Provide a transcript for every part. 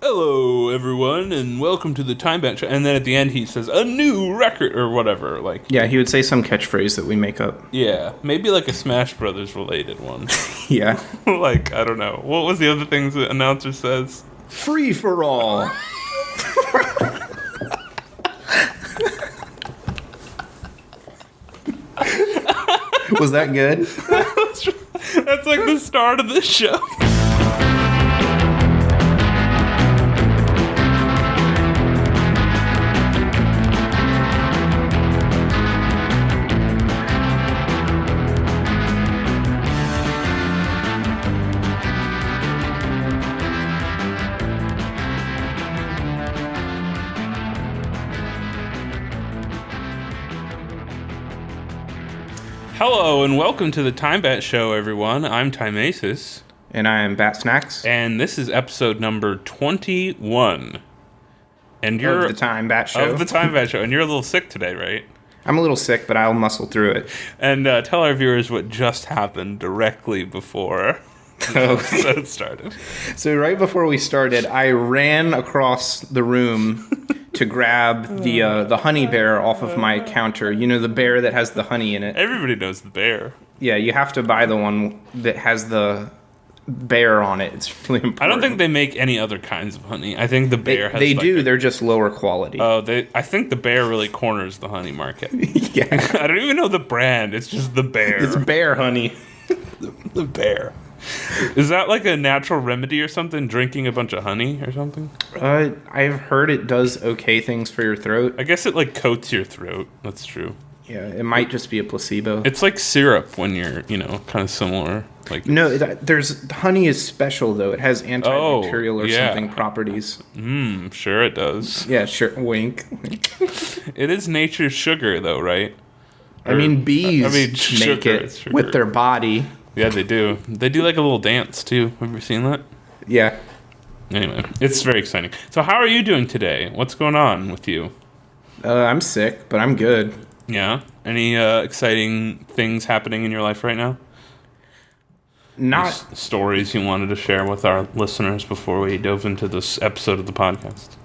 Hello, everyone, and welcome to the TIMEBAT show. And then at the end, he says, a new record, or whatever. Yeah, he would say some catchphrase that we make up. Yeah, maybe like a Smash Brothers related one. Yeah. I don't know. What was the other things the announcer says? Free for all. Was that good? That's like the start of the show. Hello and welcome to the TIMEBAT show, everyone. I'm Timeasis. And I am Bat Snacks. And this is episode number 21. And you're of the TIMEBAT show. Of the TIMEBAT show. And you're a little sick today, right? I'm a little sick, but I'll muscle through it. And tell our viewers what just happened directly before the episode started. So right before we started, I ran across the room to grab the honey bear off of my counter. You know, the bear that has the honey in it. Everybody knows the bear. Yeah, you have to buy the one that has the bear on it. It's really important. I don't think they make any other kinds of honey. I think the bear has... They do. They're just lower quality. Oh, I think the bear really corners the honey market. Yeah. I don't even know the brand. It's just the bear. It's bear honey. The bear. Is that like a natural remedy or something? Drinking a bunch of honey or something? I've heard it does okay things for your throat. I guess it like coats your throat. That's true. Yeah, it might just be a placebo. It's like syrup when you're, kind of similar. Like honey is special though. It has antibacterial or something properties. Sure it does. Yeah, sure. Wink. It is nature's sugar though, right? Bees make it with their body. Yeah, they do. They do like a little dance too. Have you ever seen that? Yeah. Anyway, it's very exciting. So how are you doing today? What's going on with you? I'm sick, but I'm good. Yeah? Any exciting things happening in your life right now? Not stories you wanted to share with our listeners before we dove into this episode of the podcast?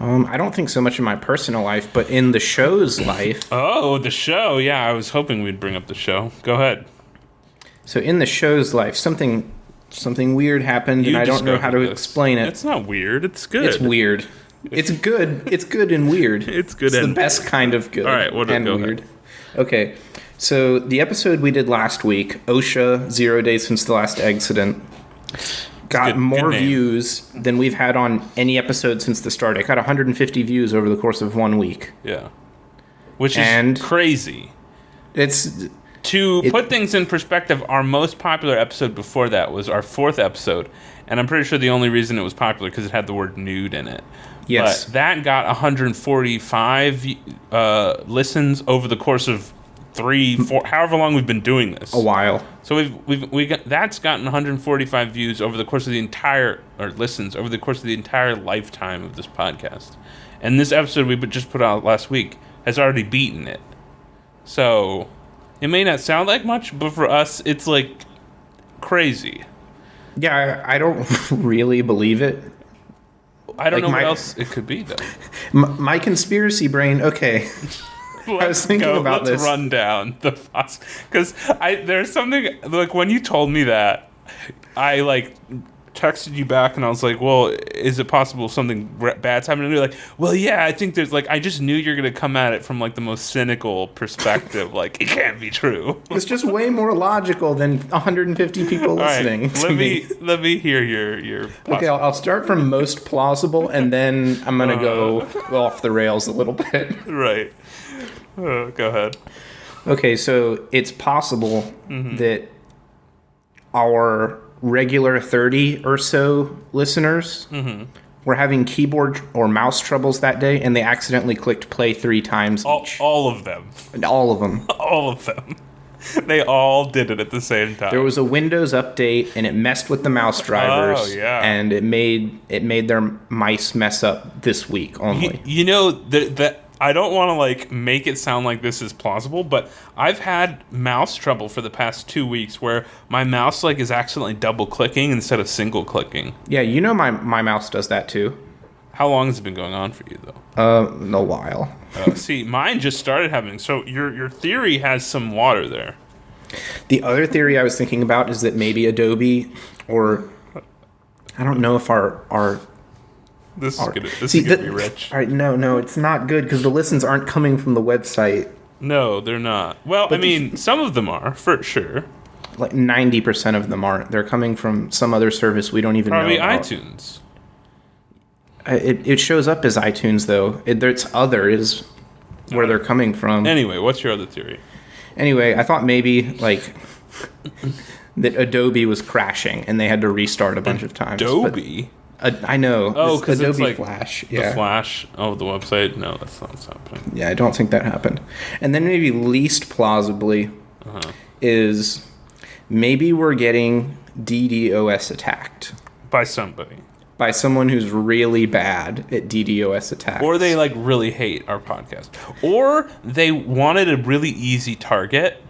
I don't think so much in my personal life, but in the show's life. Oh, the show. Yeah, I was hoping we'd bring up the show. Go ahead. So in the show's life, something weird happened, and I don't know how to explain it. It's not weird. It's good. It's weird. It's good. It's good and weird. It's good and the best kind of good. All right, go weird. Ahead. Okay, so the episode we did last week, OSHA, 0 days since the last accident, got more views than we've had on any episode since the start. It got 150 views over the course of 1 week. Yeah. Which is crazy. To put things in perspective, our most popular episode before that was our 4th episode, and I'm pretty sure the only reason it was popular because it had the word nude in it. Yes. But that got 145 listens over the course of 3-4, however long we've been doing this. A while. So that's gotten 145 views over the course of the entire, or listens over the course of the entire lifetime of this podcast. And this episode we just put out last week has already beaten it. So it may not sound like much, but for us, it's like crazy. Yeah, I don't really believe it. I don't know what else it could be, though. My conspiracy brain, okay. I was thinking about this. Let's run down the because there's something like when you told me that, I texted you back and I was like, well, is it possible something bad's happening? And you're like, well, yeah, I think there's I just knew you're gonna come at it from the most cynical perspective. It can't be true. It's just way more logical than 150 people listening. Right, let me hear your okay, I'll start from most plausible and then I'm gonna go off the rails a little bit. Right. Go ahead. Okay, so it's possible that our regular 30 or so listeners were having keyboard or mouse troubles that day, and they accidentally clicked play 3 times each. All of them. All of them. All of them. They all did it at the same time. There was a Windows update, and it messed with the mouse drivers. Oh, yeah. And it made their mice mess up this week only. That I don't want to like make it sound like this is plausible, but I've had mouse trouble for the past 2 weeks where my mouse like is accidentally double clicking instead of single clicking. Yeah, my mouse does that too. How long has it been going on for you though? A while. See, mine just started happening. So your theory has some water there. The other theory I was thinking about is that maybe Adobe, or I don't know if our This is gonna be rich. All right, no, it's not good because the listens aren't coming from the website. No, they're not. Well, I mean, some of them are for sure. Like 90% of them aren't. They're coming from some other service we don't even know about. Probably iTunes. It shows up as iTunes though. It's other is where they're coming from. Anyway, what's your other theory? Anyway, I thought maybe like that Adobe was crashing and they had to restart a bunch of times. Adobe? I know. Oh, because Adobe it's like Flash. The Flash. Oh, the website. No, that's not what's happening. Yeah, I don't think that happened. And then maybe least plausibly is maybe we're getting DDoS attacked By somebody. by someone who's really bad at DDoS attacks. Or they like really hate our podcast. Or they wanted a really easy target.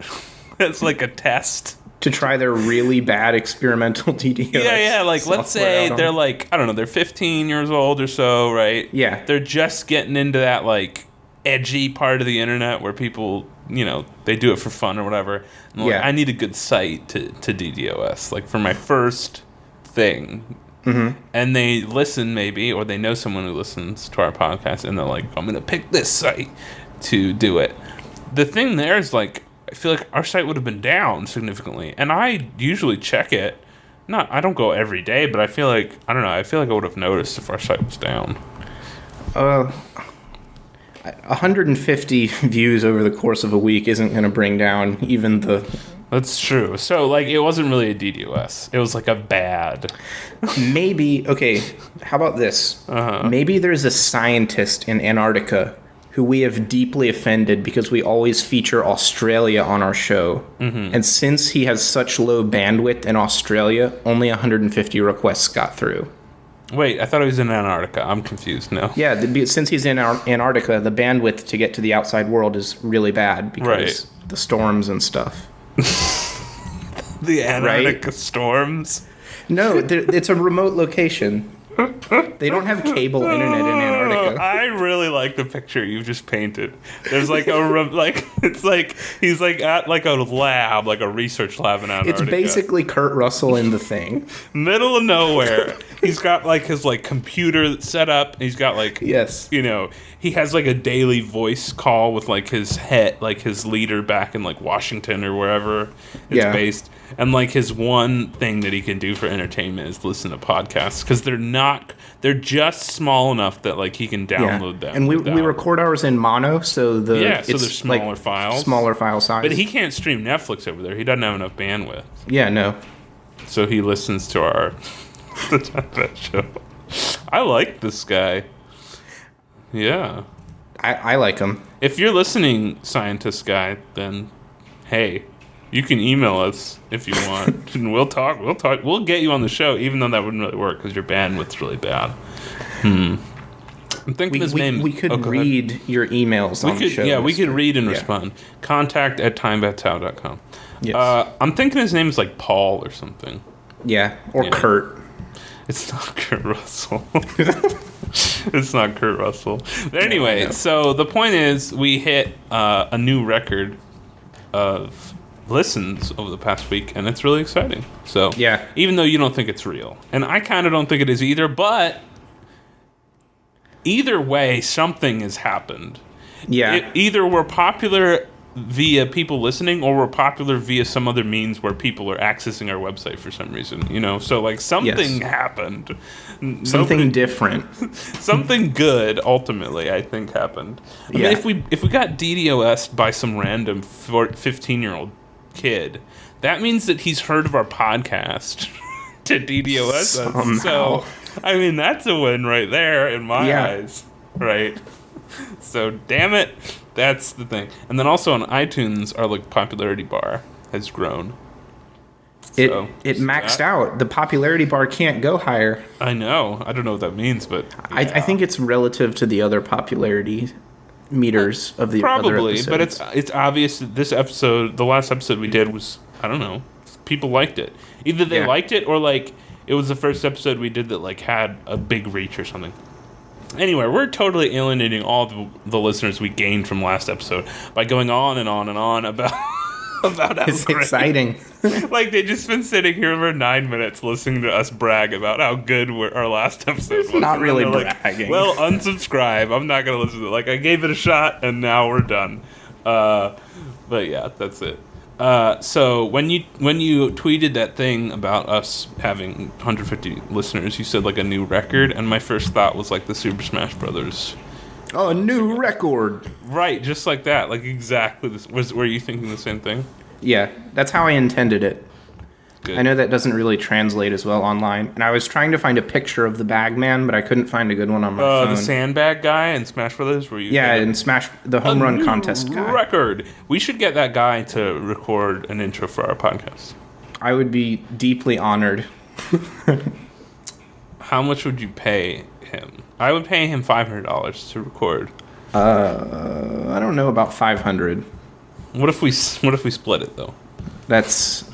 It's like a test. To try their really bad experimental DDoS. Yeah, like let's say they're like, I don't know, they're 15 years old or so, right? Yeah. They're just getting into that like edgy part of the internet where people, they do it for fun or whatever. And like, I need a good site to DDoS, like for my first thing. Mm-hmm. And they listen maybe, or they know someone who listens to our podcast, and they're like, I'm going to pick this site to do it. The thing there is like, I feel like our site would have been down significantly, and I usually check it. I don't go every day, but I feel like I would have noticed if our site was down. 150 views over the course of a week isn't going to bring down even the... That's true. So, like, it wasn't really a DDoS. It was like a bad... Maybe... Okay, how about this? Maybe there's a scientist in Antarctica who we have deeply offended because we always feature Australia on our show. Mm-hmm. And since he has such low bandwidth in Australia, only 150 requests got through. Wait, I thought he was in Antarctica. I'm confused now. Yeah, since he's in Antarctica, the bandwidth to get to the outside world is really bad because the storms and stuff. The Antarctica storms? No, it's a remote location. They don't have cable internet in Antarctica. I really like the picture you've just painted. There's like it's like he's like at like a lab, like a research lab in Antarctica. It's basically Kurt Russell in The Thing. Middle of nowhere. He's got like his like computer set up. He's got like he has like a daily voice call with like his head, like his leader back in like Washington or wherever it's based. And like his one thing that he can do for entertainment is listen to podcasts because they're just small enough that like he can download them. And we record ours in mono, so so they're smaller files. Smaller file size. But he can't stream Netflix over there. He doesn't have enough bandwidth. Yeah, no. So he listens to the TIMEBAT show. I like this guy. Yeah. I like him. If you're listening, scientist guy, then hey, you can email us if you want, and we'll talk. We'll get you on the show, even though that wouldn't really work because your bandwidth's really bad. I'm thinking his name. We could read your emails on the show. Yeah, we could read and respond. Contact@timebattow.com. Yes. I'm thinking his name is like Paul or something. Yeah, or Kurt. It's not Kurt Russell. It's not Kurt Russell. But anyway, so the point is we hit a new record of listens over the past week, and it's really exciting. So even though you don't think it's real, and I kind of don't think it is either, but either way, something has happened. Yeah. Either we're popular via people listening, or we're popular via some other means where people are accessing our website for some reason, so like something happened. Something different. Something good ultimately I think happened. I mean, if we got DDoS'd by some random 15-year-old kid, that means that he's heard of our podcast to DDoS us. So I mean, that's a win right there in my eyes, right? So damn it, that's the thing. And then also on iTunes, our like popularity bar has grown. It maxed out. The popularity bar can't go higher. I know. I don't know what that means, but I think it's relative to the other popularity meters of the other probably, episodes. but it's obvious that this episode, the last episode we did, was, I don't know, people liked it. Either they liked it, or like it was the first episode we did that like had a big reach or something. Anyway, we're totally alienating all the listeners we gained from last episode by going on and on and on about how It's great. exciting. Like, they just been sitting here for 9 minutes listening to us brag about how good our last episode was. Not really Like, bragging. well, unsubscribe. I'm not going to listen to it. Like, I gave it a shot, and now we're done. But yeah, that's it. So when you tweeted that thing about us having 150 listeners, you said like a new record, and my first thought was like the Super Smash Brothers. Oh, a new record. Right, just like that. Like exactly this. Were you thinking the same thing? Yeah, that's how I intended it. Good. I know that doesn't really translate as well online, and I was trying to find a picture of the Bagman, but I couldn't find a good one on my phone. The sandbag guy in Smash Brothers? Were you? Yeah, in Smash, the home run contest guy. Record. We should get that guy to record an intro for our podcast. I would be deeply honored. How much would you pay him? I would pay him $500 to record. I don't know about 500. What if we split it though? That's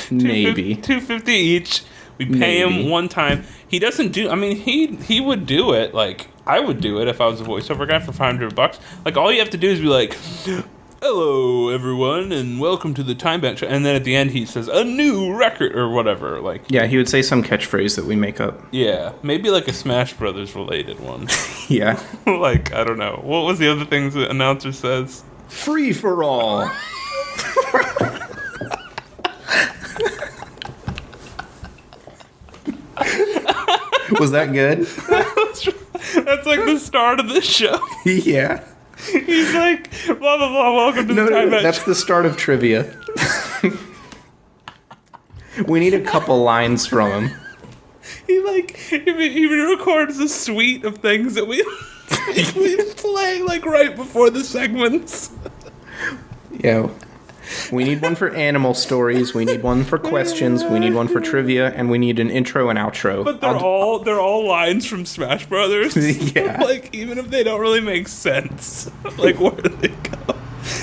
maybe $250 each. We pay him one time. He doesn't do. I mean, he would do it. Like I would do it if I was a voiceover guy for $500. Like all you have to do is be like, "Hello, everyone, and welcome to the TIMEBAT show." And then at the end, he says a new record or whatever. Like yeah, he would say some catchphrase that we make up. yeah, maybe like a Smash Brothers related one. Yeah, Like I don't know. What was the other things the announcer says? free for all. Was that good? That's like the start of the show. Yeah. He's like, blah blah blah. Welcome to the No, TIMEBAT that's the start of trivia. We need a couple lines from him. He records a suite of things that we play like right before the segments. Yeah. We need one for animal stories. We need one for questions. We need one for trivia, and we need an intro and outro. But they're all lines from Smash Brothers. Yeah. Like even if they don't really make sense, like where do they go?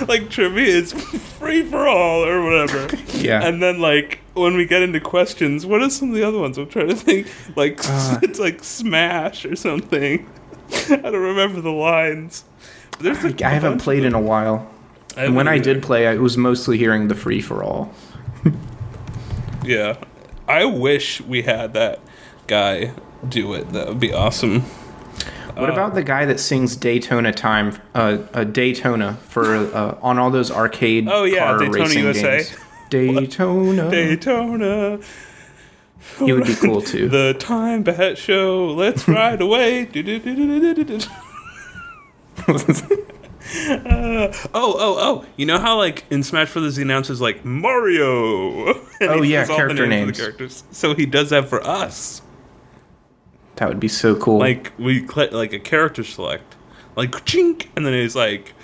Like trivia is free for all or whatever. Yeah. And then like when we get into questions, what are some of the other ones? I'm trying to think. Like it's like Smash or something. I don't remember the lines. There's I haven't played in a while. And when I did play, I was mostly hearing the free for all. Yeah. I wish we had that guy do it. That would be awesome. What about the guy that sings Daytona Time, Daytona for on all those arcade car Daytona racing USA. games? Daytona. Daytona. He would be cool too. The TIMEBAT show. Let's ride away. You know how like in Smash Brothers he announces like Mario. And he says all the character names of names. the characters. So he does that for us. That would be so cool. Like we like a character select, like chink, and then he's like,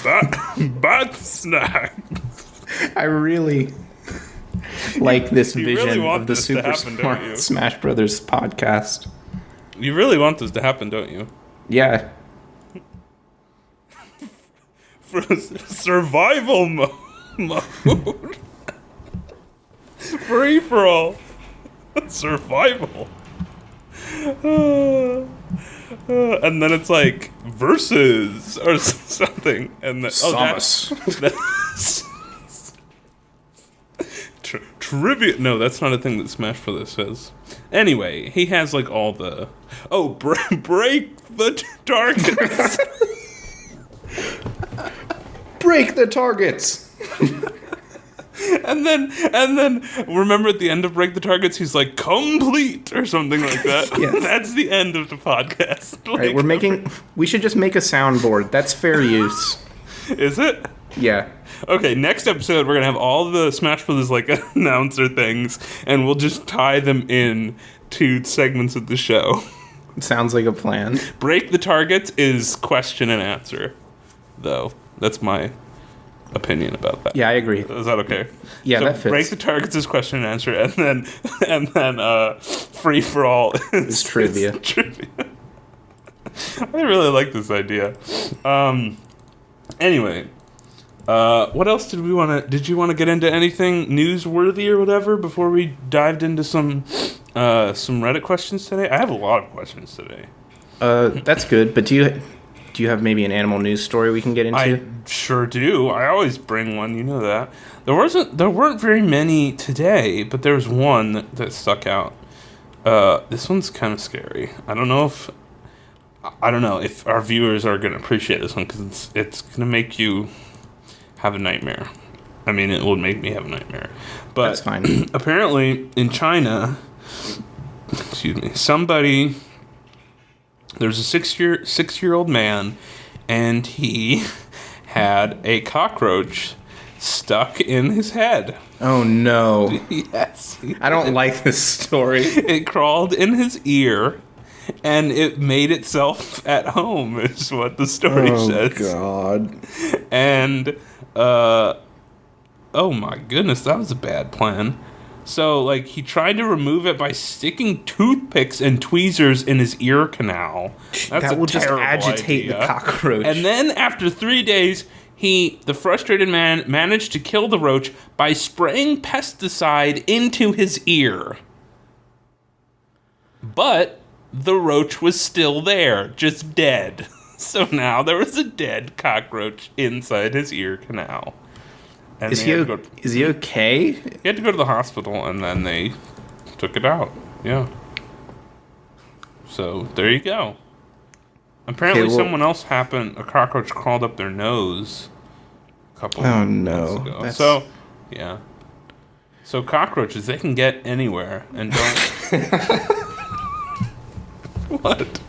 bat snack. I really like this You really vision want of the this to Super happen, don't you? Smart Smash Brothers podcast. You really want this to happen, don't you? Yeah. For survival mode. Free for all. Survival. And then it's like versus or something, and then that's trivia. No, that's not a thing that Smash Brothers says. Anyway, he has like all the break the targets. Break the targets. And then remember at the end of Break the Targets, he's like complete or something like that. Yes. That's the end of the podcast. Right, we should just make a soundboard. That's fair use. Is it? Yeah. Okay, next episode we're gonna have all the Smash Brothers like announcer things, and we'll just tie them in to segments of the show. Sounds like a plan. Break the Targets is question and answer, though. That's my opinion about that. Yeah, I agree. Is that okay? Yeah, so that fits. Break the Targets is question and answer, and then free for all is trivia. trivia. I really like this idea. Anyway, what else did you want to get into anything newsworthy or whatever before we dived into some Reddit questions today? I have a lot of questions today. That's good. But do you have maybe an animal news story we can get into? I sure do. I always bring one. You know that. There weren't very many today, but there was one that stuck out. This one's kind of scary. I don't know if our viewers are going to appreciate this one because it's going to make you have a nightmare. I mean, it will make me have a nightmare. But that's fine. Apparently, in China, there's a six-year-old man, and he had a cockroach stuck in his head. Oh no! Yes, I don't like this story. It crawled in his ear, and it made itself at home. Is what the story says. Oh God! And oh my goodness, that was a bad plan. So, like, he tried to remove it by sticking toothpicks and tweezers in his ear canal. That will just agitate the cockroach. And then, after 3 days, the frustrated man, managed to kill the roach by spraying pesticide into his ear. But the roach was still there, just dead. So now there was a dead cockroach inside his ear canal. And is he okay? He had to go to the hospital, and then they took it out. Yeah. So there you go. Apparently, someone else a cockroach crawled up their nose a couple months ago. So, yeah. So cockroaches, they can get anywhere, and don't. What?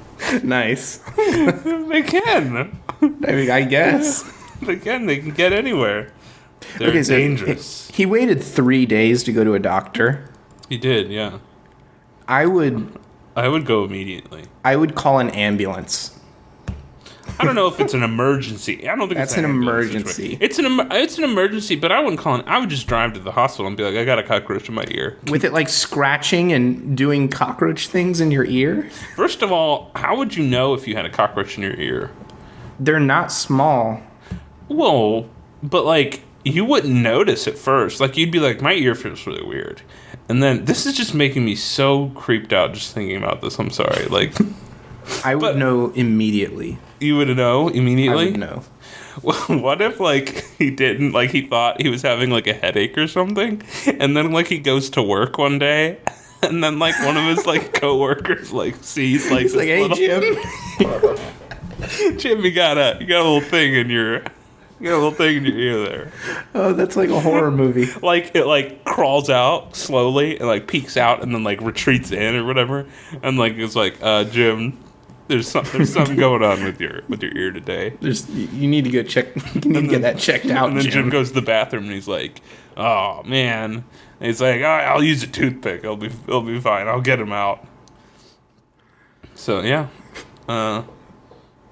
Nice. They can. I mean, I guess They can get anywhere. They're dangerous. He waited 3 days to go to a doctor. He did, yeah. I would go immediately. I would call an ambulance. I don't know if it's an emergency. I don't think that's an emergency. It's an emergency, but I wouldn't call it. I would just drive to the hospital and be like, I got a cockroach in my ear. With it like scratching and doing cockroach things in your ear? First of all, how would you know if you had a cockroach in your ear? They're not small. Well, but like, you wouldn't notice at first. Like, you'd be like, my ear feels really weird. And then, this is just making me so creeped out just thinking about this. I'm sorry. Like, I would know immediately. You would know immediately? I would know. Well, what if, like, he didn't, like, he thought he was having, like, a headache or something, and then, like, he goes to work one day, and then, like, one of his, like, coworkers, like, sees, like, he's like, hey, Jim. Jim, you got a little thing in your... You got a little thing in your ear there. Oh, that's like a horror movie. Like, it, like, crawls out slowly and, like, peeks out and then, like, retreats in or whatever. And, like, it's like, Jim, there's something going on with your ear today. You need to go check. You need to get that checked out, And then Jim goes to the bathroom and he's like, oh, man. And he's like, I'll use a toothpick. It'll be fine. I'll get him out. So, yeah.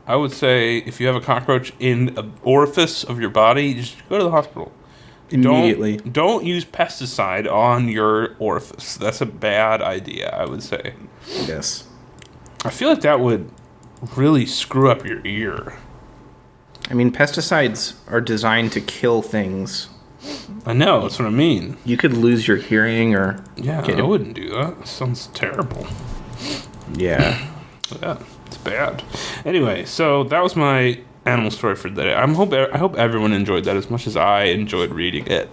I would say if you have a cockroach in an orifice of your body, just go to the hospital. Immediately. Don't use pesticide on your orifice. That's a bad idea, I would say. Yes. I feel like that would really screw up your ear. I mean, pesticides are designed to kill things. I know, that's what I mean. You could lose your hearing or... Yeah, I wouldn't do that. It sounds terrible. Yeah. Yeah. It's bad. Anyway, so that was my animal story for the day. I hope everyone enjoyed that as much as I enjoyed reading it.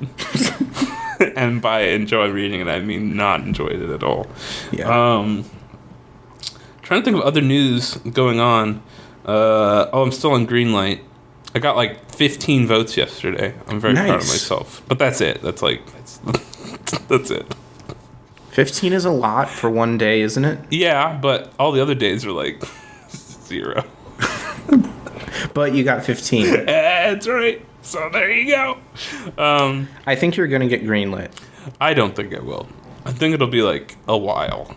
And by enjoy reading it, I mean not enjoyed it at all. Yeah. Trying to think of other news going on. I'm still on green light. I got like 15 votes yesterday. I'm very proud of myself. But that's it. That's it. 15 is a lot for one day, isn't it? Yeah, but all the other days are like 0. But you got 15. That's right. So there you go. I think you're going to get greenlit. I don't think I will. I think it'll be like a while.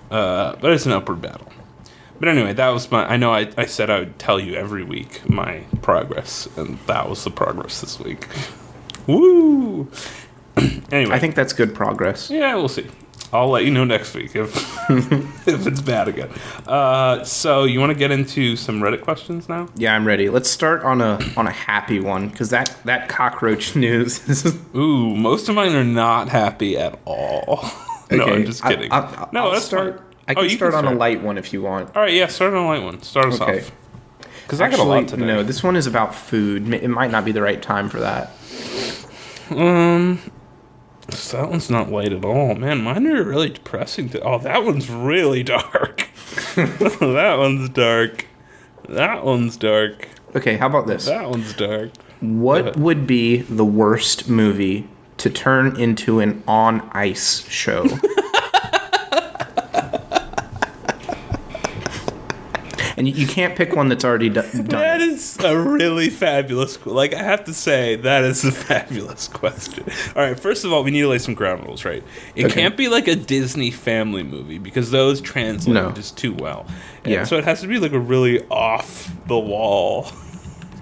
But it's an upward battle. But anyway, that was I know I said I would tell you every week my progress, and that was the progress this week. Woo! Anyway. I think that's good progress. Yeah, we'll see. I'll let you know next week if if it's bad again. So you want to get into some Reddit questions now? Yeah, I'm ready. Let's start on a happy one, because that cockroach news is... Ooh, most of mine are not happy at all. No, Okay, I'm just kidding. I'll start. Fine. I can start on a start. light one if you want. All right, yeah, start on a light one. Start us Okay. off. Because I got a lot today. No, this one is about food. It might not be the right time for that. So that one's not light at all. Man, mine are really depressing. Oh, that one's really dark. That one's dark. That one's dark. Okay, how about this? That one's dark. What would be the worst movie to turn into an on ice show? And you can't pick one that's already done. That is a really fabulous... Like, I have to say, that is a fabulous question. All right, first of all, we need to lay some ground rules, right? It can't be like a Disney family movie, because those translate just too well. And so it has to be like a really off-the-wall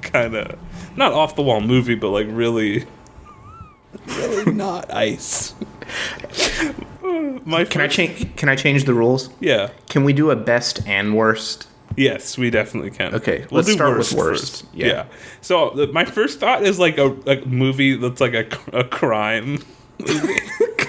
kind of... Not off-the-wall movie, but like really not ice. Can I change the rules? Yeah. Can we do a best and worst? Yes, we definitely can. Okay, let's start with worst. Yeah. So my first thought is like a movie that's like a crime movie.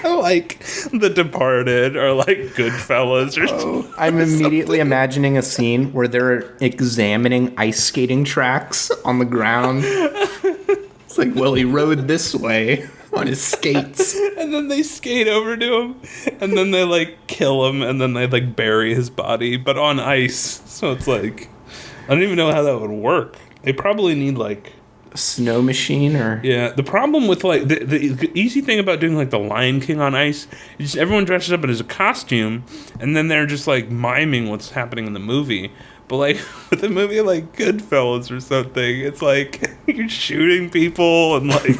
Like The Departed or like Goodfellas or something. I'm immediately imagining a scene where they're examining ice skating tracks on the ground. It's like, well, he rode this way on his skates. And then they skate over to him, and then they like kill him, and then they like bury his body, but on ice. So it's like, I don't even know how that would work. They probably need like a snow machine or... Yeah, the problem with like the easy thing about doing like the Lion King on ice is just everyone dresses up as a costume, and then they're just like miming what's happening in the movie. But like with a movie like Goodfellas or something, it's like you're shooting people and like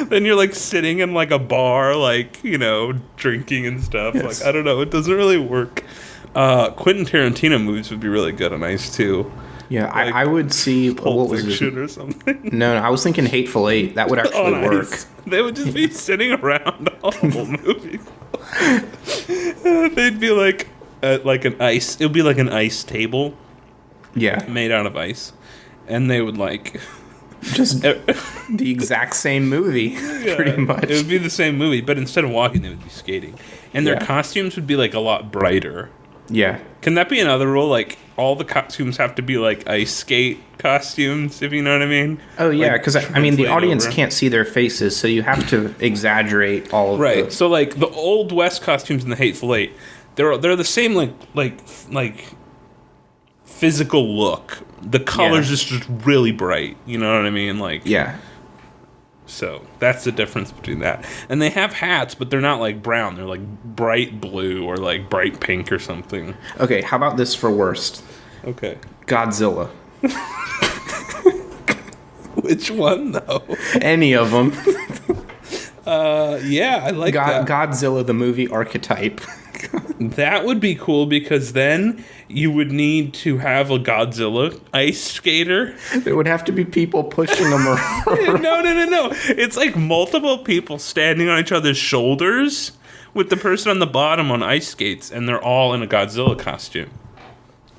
then you're like sitting in like a bar, like, you know, drinking and stuff. Yes. Like, I don't know, it doesn't really work. Quentin Tarantino movies would be really good on ice too. Yeah, Like I would see... Pulp Fiction or something. No, I was thinking Hateful Eight. That would actually On work. ice. They would just be sitting around all the whole movie. They'd be like an ice... It would be like an ice table. Yeah. Made out of ice. And they would like... Just the exact same movie, pretty much. It would be the same movie, but instead of walking, they would be skating. And their costumes would be like a lot brighter. Yeah. Can that be another rule? Like, all the costumes have to be like ice skate costumes, if you know what I mean? Oh, yeah, like, because, I mean, the audience over. can't see their faces, so you have to exaggerate all of Right. So, like, the Old West costumes in the Hateful Eight, they're the same, like physical look. The colors is just really bright. You know what I mean? Like, yeah. So that's the difference between that. And they have hats, but they're not like brown. They're like bright blue or like bright pink or something. Okay, how about this for worst? Okay. Godzilla. Which one though? Any of them. Yeah, I like that. Godzilla, the movie archetype. That would be cool because then you would need to have a Godzilla ice skater. There would have to be people pushing them around. No. It's like multiple people standing on each other's shoulders with the person on the bottom on ice skates, and they're all in a Godzilla costume.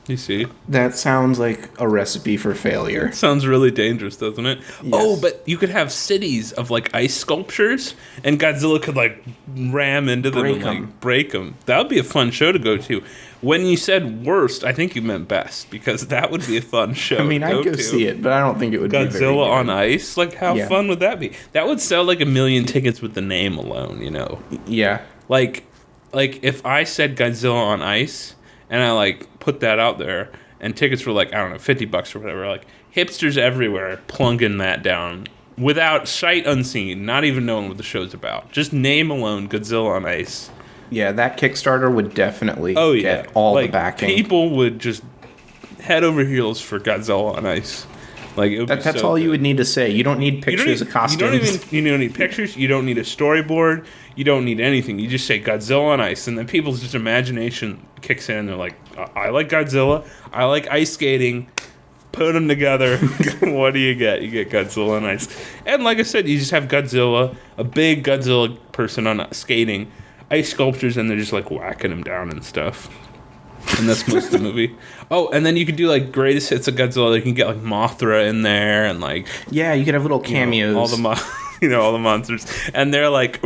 You see? That sounds like a recipe for failure. It sounds really dangerous, doesn't it? Yes. Oh, but you could have cities of like ice sculptures, and Godzilla could like ram into them and like break them. That would be a fun show to go to. When you said worst, I think you meant best, because that would be a fun show. I mean, I'd go see it, but I don't think it would be very Godzilla good. on ice? Like, how fun would that be? That would sell like 1 million tickets with the name alone, you know? Yeah. Like if I said Godzilla on ice, and I like put that out there, and tickets were like, I don't know, $50 or whatever, like hipsters everywhere plunging that down without sight unseen, not even knowing what the show's about. Just name alone, Godzilla on ice. Yeah, that Kickstarter would definitely get all the backing. People would just head over heels for Godzilla on ice. Like, it would that's all you would need to say. You don't need pictures of costumes. You don't need pictures. You don't need a storyboard. You don't need anything. You just say Godzilla on ice, and then people's just imagination kicks in. And they're like, I like Godzilla. I like ice skating. Put them together. What do you get? You get Godzilla on ice. And like I said, you just have Godzilla, a big Godzilla person on skating, ice sculptures, and they're just like whacking them down and stuff. And that's most of the movie. Oh, and then you can do like greatest hits of Godzilla. You can get like Mothra in there, and like yeah, you could have little cameos. All the monsters, and they're like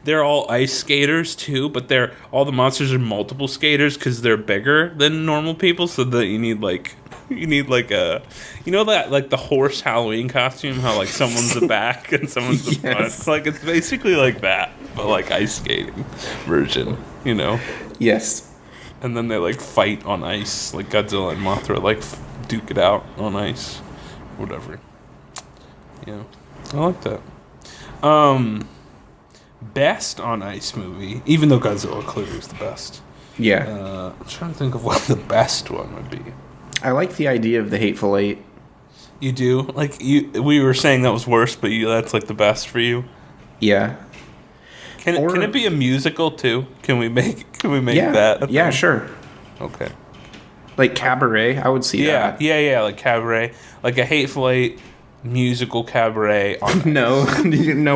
they're all ice skaters too. But all the monsters are multiple skaters because they're bigger than normal people. So that you need like a that like the horse Halloween costume. How like someone's the back and someone's the front. Like it's basically like that, but like ice skating version. Yes. And then they, like, fight on ice. Like, Godzilla and Mothra, like, duke it out on ice. Whatever. Yeah. I like that. Best on ice movie. Even though Godzilla clearly is the best. Yeah. I'm trying to think of what the best one would be. I like the idea of the Hateful Eight. You do? Like, we were saying that was worse, but that's, like, the best for you? Yeah. Can it be a musical too? Can we make that? Yeah, sure. Okay. Like Cabaret, I would see that. Yeah, like Cabaret, like a Hateful Eight musical Cabaret. No,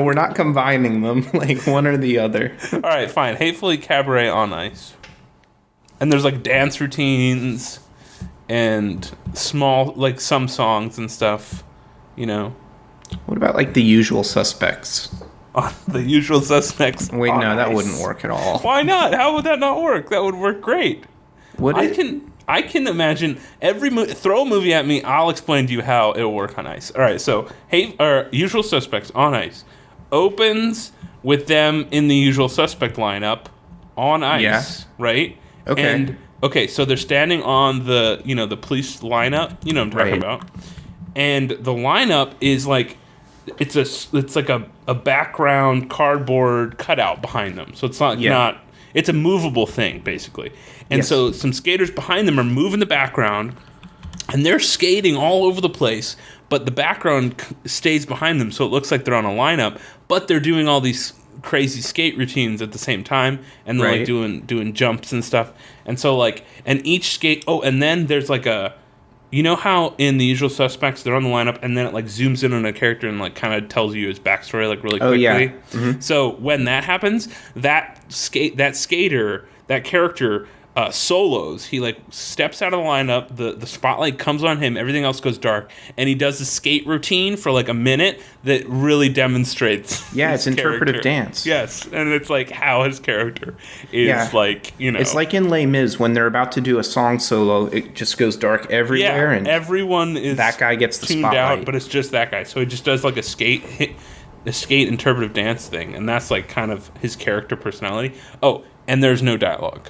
we're not combining them. Like one or the other. All right, fine. Hateful Eight Cabaret on ice, and there's like dance routines and small like some songs and stuff. What about like The Usual Suspects? The Usual Suspects. Wait, no, ice. That wouldn't work at all. Why not? How would that not work? That would work great. Would it? I can imagine throw a movie at me. I'll explain to you how it'll work on ice. All right, so Usual Suspects on ice opens with them in the Usual Suspect lineup on ice, right? Okay. So they're standing on the police lineup. You know what I'm talking about. And the lineup is like. It's like a background cardboard cutout behind them. So it's not it's a movable thing basically. And so some skaters behind them are moving the background and they're skating all over the place, but the background stays behind them so it looks like they're on a lineup, but they're doing all these crazy skate routines at the same time and they're like doing jumps and stuff. And so like and each skate and then there's like you know how in The Usual Suspects they're on the lineup and then it like zooms in on a character and like kind of tells you his backstory like really quickly. Oh, yeah. Mm-hmm. So when that happens, that character solos. He like steps out of the lineup. The spotlight comes on him. Everything else goes dark, and he does a skate routine for like a minute that really demonstrates. Yeah, it's interpretive dance. Yes, and it's like how his character is like It's like in Les Mis when they're about to do a song solo. It just goes dark everywhere, and everyone is that guy gets the tuned spotlight. out, but it's just that guy. So he just does like a skate interpretive dance thing, and that's like kind of his character personality. Oh, and there's no dialogue.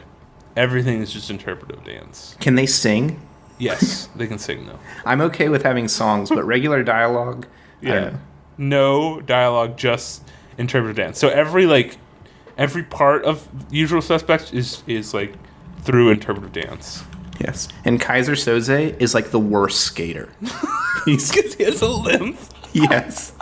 Everything is just interpretive dance. Can they sing? Yes, they can sing though. I'm okay with having songs, but regular dialogue, I don't know. No dialogue, just interpretive dance. So every part of Usual Suspects is like through interpretive dance. Yes. And Kaiser Soze is like the worst skater. He has a limp. Yes.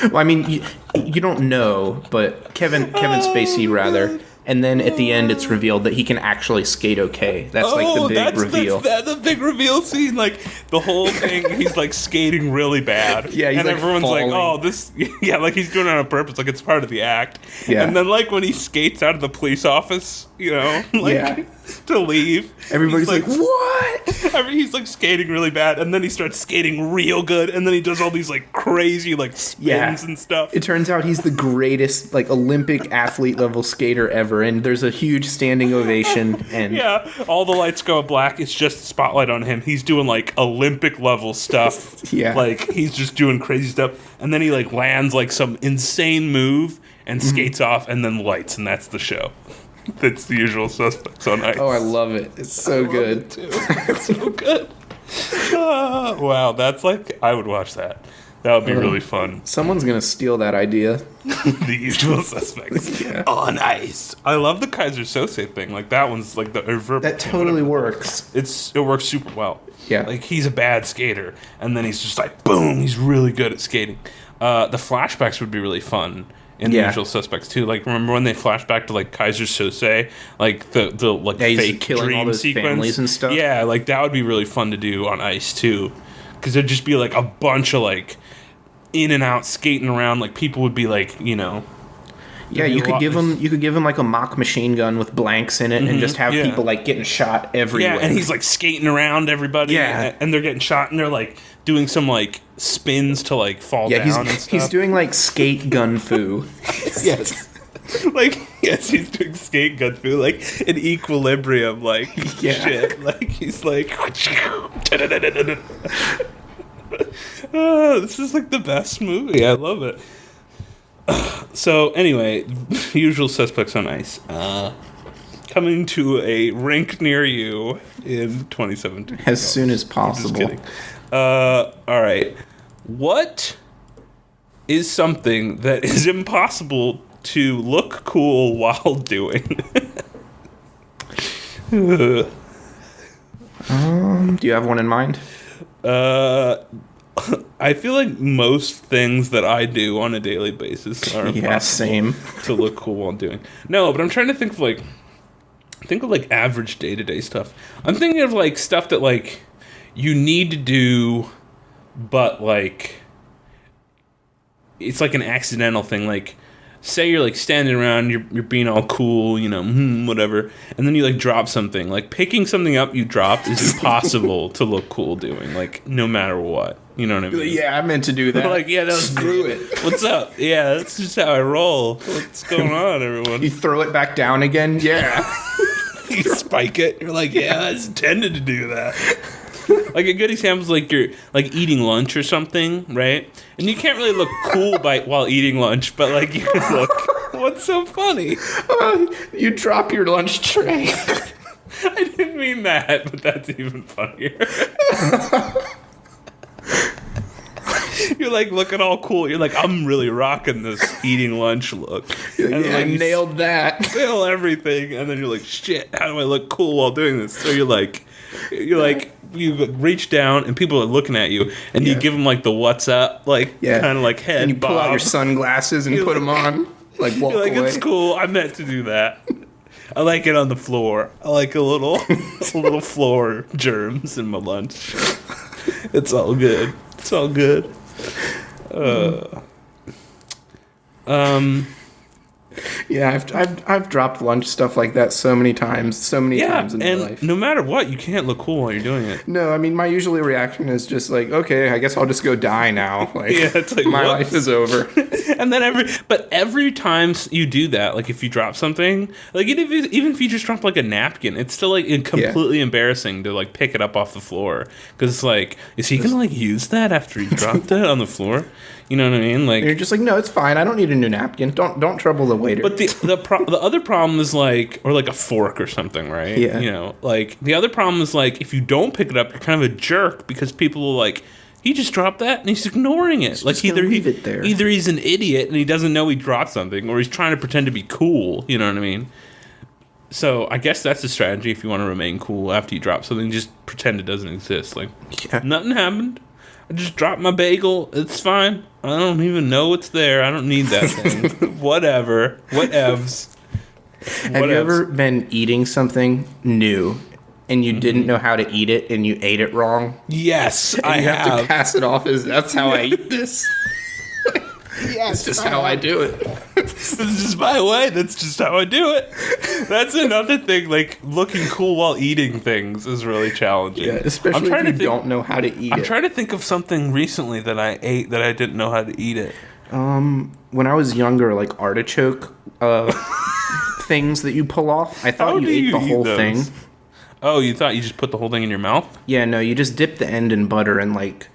Well, I mean, you don't know, but Kevin Spacey rather. And then at the end, it's revealed that he can actually skate okay. That's like the big reveal. That's the big reveal scene. Like the whole thing, he's like skating really bad. Yeah, he's and like everyone's falling. like, "Oh, this." Yeah, like he's doing it on purpose. Like it's part of the act. Yeah. And then like when he skates out of the police office, to leave, everybody's like, "What?" He's like skating really bad, and then he starts skating real good, and then he does all these like crazy like spins and stuff. It turns out he's the greatest like Olympic athlete level skater ever, and there's a huge standing ovation. And all the lights go black. It's just spotlight on him. He's doing like Olympic level stuff. Like he's just doing crazy stuff, and then he like lands like some insane move and skates off, and then lights, and that's the show. That's The Usual Suspects on ice. Oh, I love it. It's so good. It's so good. Wow, that's like I would watch that. That would be really fun. Someone's gonna steal that idea. The Usual Suspects on ice. I love the Kaiser Sose thing. Like that one's like the reverb. That totally works. It works super well. Yeah. Like he's a bad skater, and then he's just like boom. He's really good at skating. The flashbacks would be really fun. In The Usual Suspects too, like remember when they flash back to like Kaiser Sose, like the like fake killing dream all those sequence families and stuff. Yeah, like that would be really fun to do on ice too, because there'd just be like a bunch of like in and out skating around. Like people would be like, Yeah, you could give him like a mock machine gun with blanks in it, and just have people like getting shot everywhere. Yeah, and he's like skating around everybody. Yeah, and they're getting shot, and they're like doing some like spins to like fall down and stuff. He's doing like skate gun fu. Yes. He's doing skate gun fu, like an equilibrium, like shit. Like he's like, oh, this is like the best movie. I love it. So anyway, Usual Suspects on Ice, coming to a rink near you in 2017. As soon as possible. I'm just kidding. All right. What is something that is impossible to look cool while doing? Do you have one in mind? I feel like most things that I do on a daily basis are same to look cool while doing. No, but I'm trying to think of like average day-to-day stuff. I'm thinking of like stuff that like you need to do, but like it's like an accidental thing. Like, say you're like standing around, you're being all cool, you know, whatever, and then you like drop something. Like picking something up you dropped is impossible to look cool doing, like no matter what. You know what I mean? Yeah, I meant to do that. Like, yeah, no, screw it. What's up? Yeah, that's just how I roll. What's going on, everyone? You throw it back down again? Yeah. You spike it. You're like, yeah, I was intended to do that. Like a good example is like you're like eating lunch or something, right? And you can't really look cool while eating lunch, but like you can look. What's so funny? You drop your lunch tray. I didn't mean that, but that's even funnier. You're like looking all cool. You're like, I'm really rocking this eating lunch look. And yeah, I nailed that. Spill everything, and then you're like, shit, how do I look cool while doing this? So you reach down, and people are looking at you, and you give them like the what's up, like kind of like head. And you pull out your sunglasses and put them on, like walk you're like, away. It's cool. I meant to do that. I like it on the floor. I like a little floor germs in my lunch. It's all good. It's all good. Yeah, I've dropped lunch stuff like that so many times in my life. No matter what, you can't look cool while you're doing it. No, I mean my usual reaction is just like, okay, I guess I'll just go die now. Like, yeah, it's like my life is over. And then every time you do that, like if you drop something, like even if you just drop like a napkin, it's still like completely embarrassing to like pick it up off the floor, because it's like, is he gonna like use that after he dropped it on the floor? You know what I mean? Like, you're just like, no, it's fine. I don't need a new napkin. Don't trouble the waiter. But the other problem is like, or like a fork or something, right? Yeah. You know, like the other problem is like, if you don't pick it up, you're kind of a jerk, because people will like, he just dropped that and he's ignoring it. Like either he's an idiot and he doesn't know he dropped something, or he's trying to pretend to be cool. You know what I mean? So I guess that's the strategy if you want to remain cool after you drop something. Just pretend it doesn't exist. Like nothing happened. I just dropped my bagel. It's fine. I don't even know it's there. I don't need that thing. Whatever. Whatevs. Have you ever been eating something new and you didn't know how to eat it and you ate it wrong? Yes, and I you have to pass it off as, that's how I eat this. Yes, that's just how I do it. This is just my way. That's just how I do it. That's another thing. Like, looking cool while eating things is really challenging. Yeah, especially if you don't know how to eat it. I'm trying to think of something recently that I ate that I didn't know how to eat it. When I was younger, like artichoke things that you pull off, I thought you ate the whole thing. Oh, you thought you just put the whole thing in your mouth? Yeah, no, you just dip the end in butter and like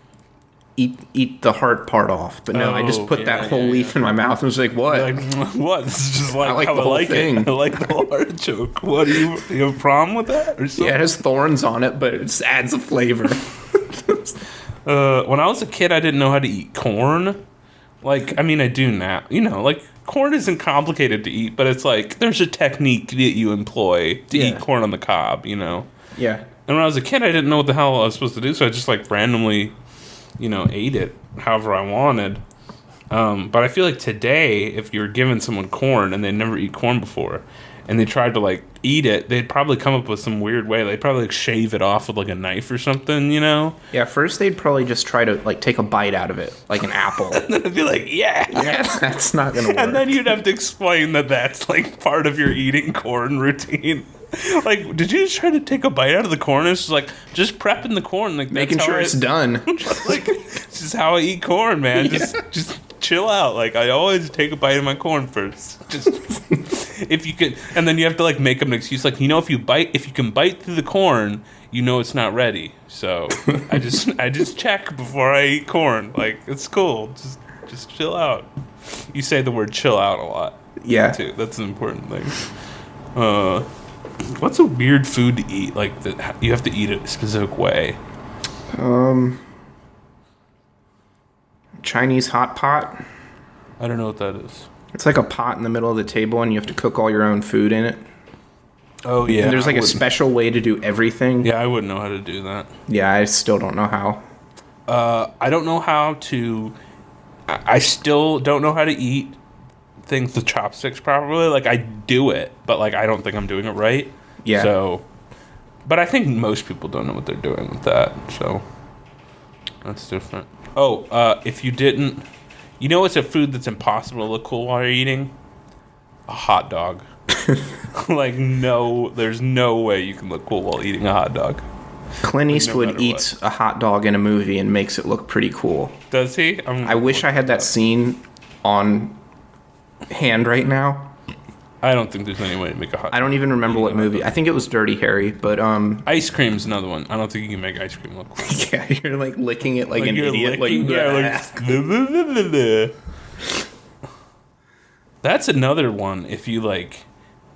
eat the heart part off. But no, I just put that whole leaf in my mouth and was like, what? Like, what? This is just like, I like how the I whole like thing. it. I like the whole artichoke. What, do you have a problem with that? Or something? Yeah, it has thorns on it, but it just adds a flavor. When I was a kid, I didn't know how to eat corn. Like, I mean, I do now. You know, like, corn isn't complicated to eat, but it's like, there's a technique that you employ to eat corn on the cob, you know? Yeah. And when I was a kid, I didn't know what the hell I was supposed to do, so I just, like, randomly, you know, ate it however I wanted. But I feel like today, if you're giving someone corn and they never eat corn before, and they tried to, like, eat it, they'd probably come up with some weird way. They'd probably like shave it off with like a knife or something, you know? Yeah, first they'd probably just try to like take a bite out of it, like an apple. And then it'd be like, yeah. That's not gonna work. And then you'd have to explain that that's like part of your eating corn routine. Like, did you just try to take a bite out of the corn? It's just like, just prepping the corn. Like, making sure it's done. Like, this is how I eat corn, man. Just chill out. Like, I always take a bite of my corn first. Just, if you can, and then you have to, like, make up an excuse. Like, if you can bite through the corn, you know it's not ready. So, I just check before I eat corn. Like, it's cool. Just chill out. You say the word chill out a lot. Yeah. Too. That's an important thing. What's a weird food to eat? Like that you have to eat it a specific way. Chinese hot pot. I don't know what that is. It's like a pot in the middle of the table, and you have to cook all your own food in it. Oh yeah. And there's like a special way to do everything. Yeah, I wouldn't know how to do that. Yeah, I still don't know how. I don't know how to. I still don't know how to eat things with chopsticks properly. Like, I do it, but like I don't think I'm doing it right. Yeah. So, but I think most people don't know what they're doing with that. So that's different. Oh, if you didn't, it's a food that's impossible to look cool while you're eating? A hot dog. Like, there's no way you can look cool while eating a hot dog. Clint Eastwood eats a hot dog in a movie and makes it look pretty cool. Does he? I wish I had that scene on hand right now. I don't think there's any way to make a hot dog. I don't even remember what movie. I think it was Dirty Harry, but Ice cream's another one. I don't think you can make ice cream look cool. Yeah, you're like licking it like an idiot. That's another one. If you like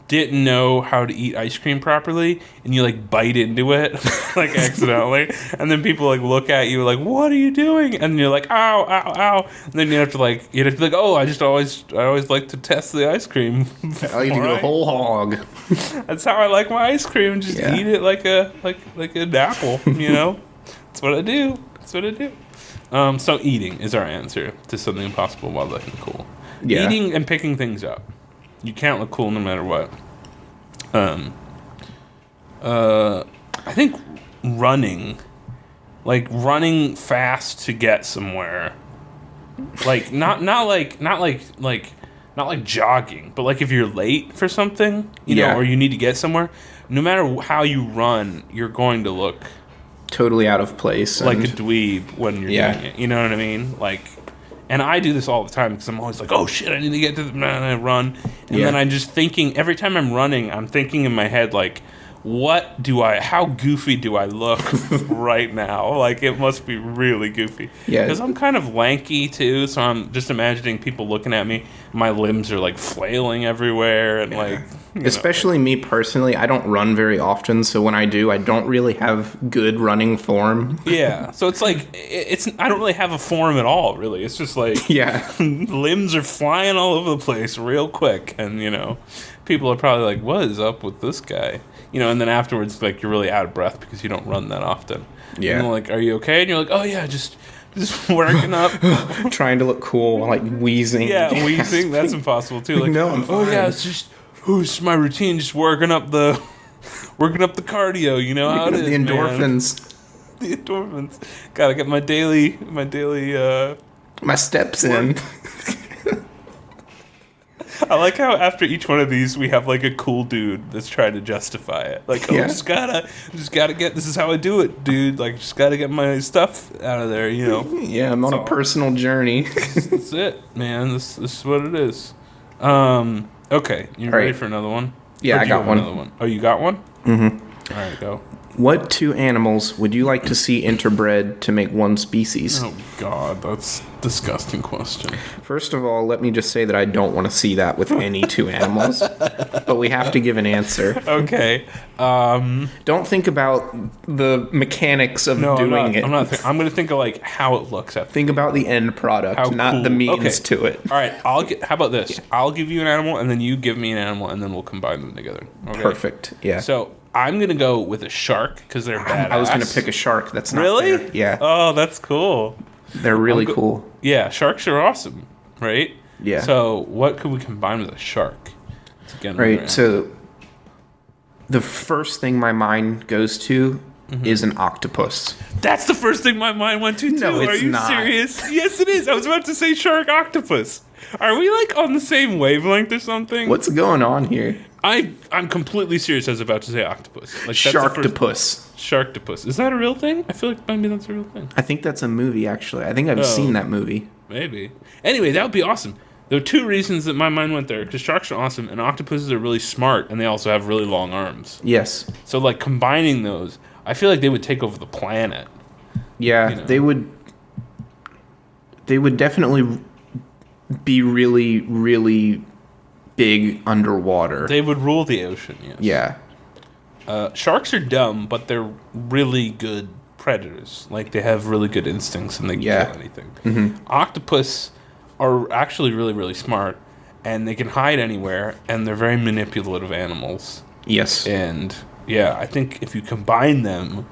didn't know how to eat ice cream properly and you like bite into it like accidentally, and then people like look at you like, what are you doing? And you're like, ow, ow, ow. And then you'd have to be like, oh, I always like to test the ice cream. I like to go whole hog. That's how I like my ice cream. Just eat it like an apple, That's what I do. So eating is our answer to something impossible while looking cool. Yeah. Eating and picking things up. You can't look cool no matter what. I think running fast to get somewhere. Like not like jogging, but like if you're late for something, or you need to get somewhere, no matter how you run, you're going to look totally out of place, like a dweeb when you're doing it. You know what I mean? Like. And I do this all the time because I'm always like, oh shit, I need to get to and I run. And then I'm just thinking, every time I'm running, I'm thinking in my head, like, how goofy do I look right now? Like, it must be really goofy. Yeah. Because I'm kind of lanky too, so I'm just imagining people looking at me. My limbs are like flailing everywhere and like. Especially me personally, I don't run very often, so when I do, I don't really have good running form. Yeah, so it's like, I don't really have a form at all, really. It's just like, limbs are flying all over the place real quick, and, people are probably like, what is up with this guy? And then afterwards, like, you're really out of breath because you don't run that often. Yeah. And they're like, are you okay? And you're like, oh yeah, just working up. Trying to look cool, like wheezing. Yeah, wheezing, that's impossible too. Like, no, I'm fine. Oh yeah, it's just my routine, just working up the cardio, how it is, the endorphins. Man. The endorphins. Gotta get my daily my steps in. I like how after each one of these we have like a cool dude that's trying to justify it. Like, just gotta get, this is how I do it, dude. Like, just gotta get my stuff out of there, Yeah, I'm on a personal journey. That's it, man. This is what it is. Okay, you ready for another one? Yeah, I got one. Another one. Oh, you got one? Mm-hmm. All right, go. What two animals would you like to see interbred to make one species? Oh, God, that's a disgusting question. First of all, let me just say that I don't want to see that with any two animals, but we have to give an answer. Okay. Don't think about the mechanics of doing it. I'm going to think of like how it looks. Think about the end product, not the means to it. All right, how about this? Yeah. I'll give you an animal, and then you give me an animal, and then we'll combine them together. Okay? Perfect, yeah. So I'm going to go with a shark because they're badass. I was going to pick a shark. That's not really fair. Yeah. Oh, that's cool. They're really cool. Yeah, sharks are awesome, right? Yeah. So what could we combine with a shark? Right, so the first thing my mind goes to is an octopus. That's the first thing my mind went to, too. No, it's Are you not. serious? Yes, it is. I was about to say shark octopus. Are we, like, on the same wavelength or something? What's going on here? I'm completely serious. I was about to say octopus. Like, that's Sharktapus. Sharktapus. Is that a real thing? I feel like maybe that's a real thing. I think that's a movie, actually. I think I've seen that movie. Maybe. Anyway, that would be awesome. There are two reasons that my mind went there, because sharks are awesome, and octopuses are really smart, and they also have really long arms. Yes. So, like, combining those, I feel like they would take over the planet. Yeah, they would definitely be really, really big underwater. They would rule the ocean, yes. Yeah. Sharks are dumb, but they're really good predators. Like, they have really good instincts, and they can kill anything. Mm-hmm. Octopus are actually really, really smart, and they can hide anywhere, and they're very manipulative animals. Yes. And, yeah, I think if you combine them,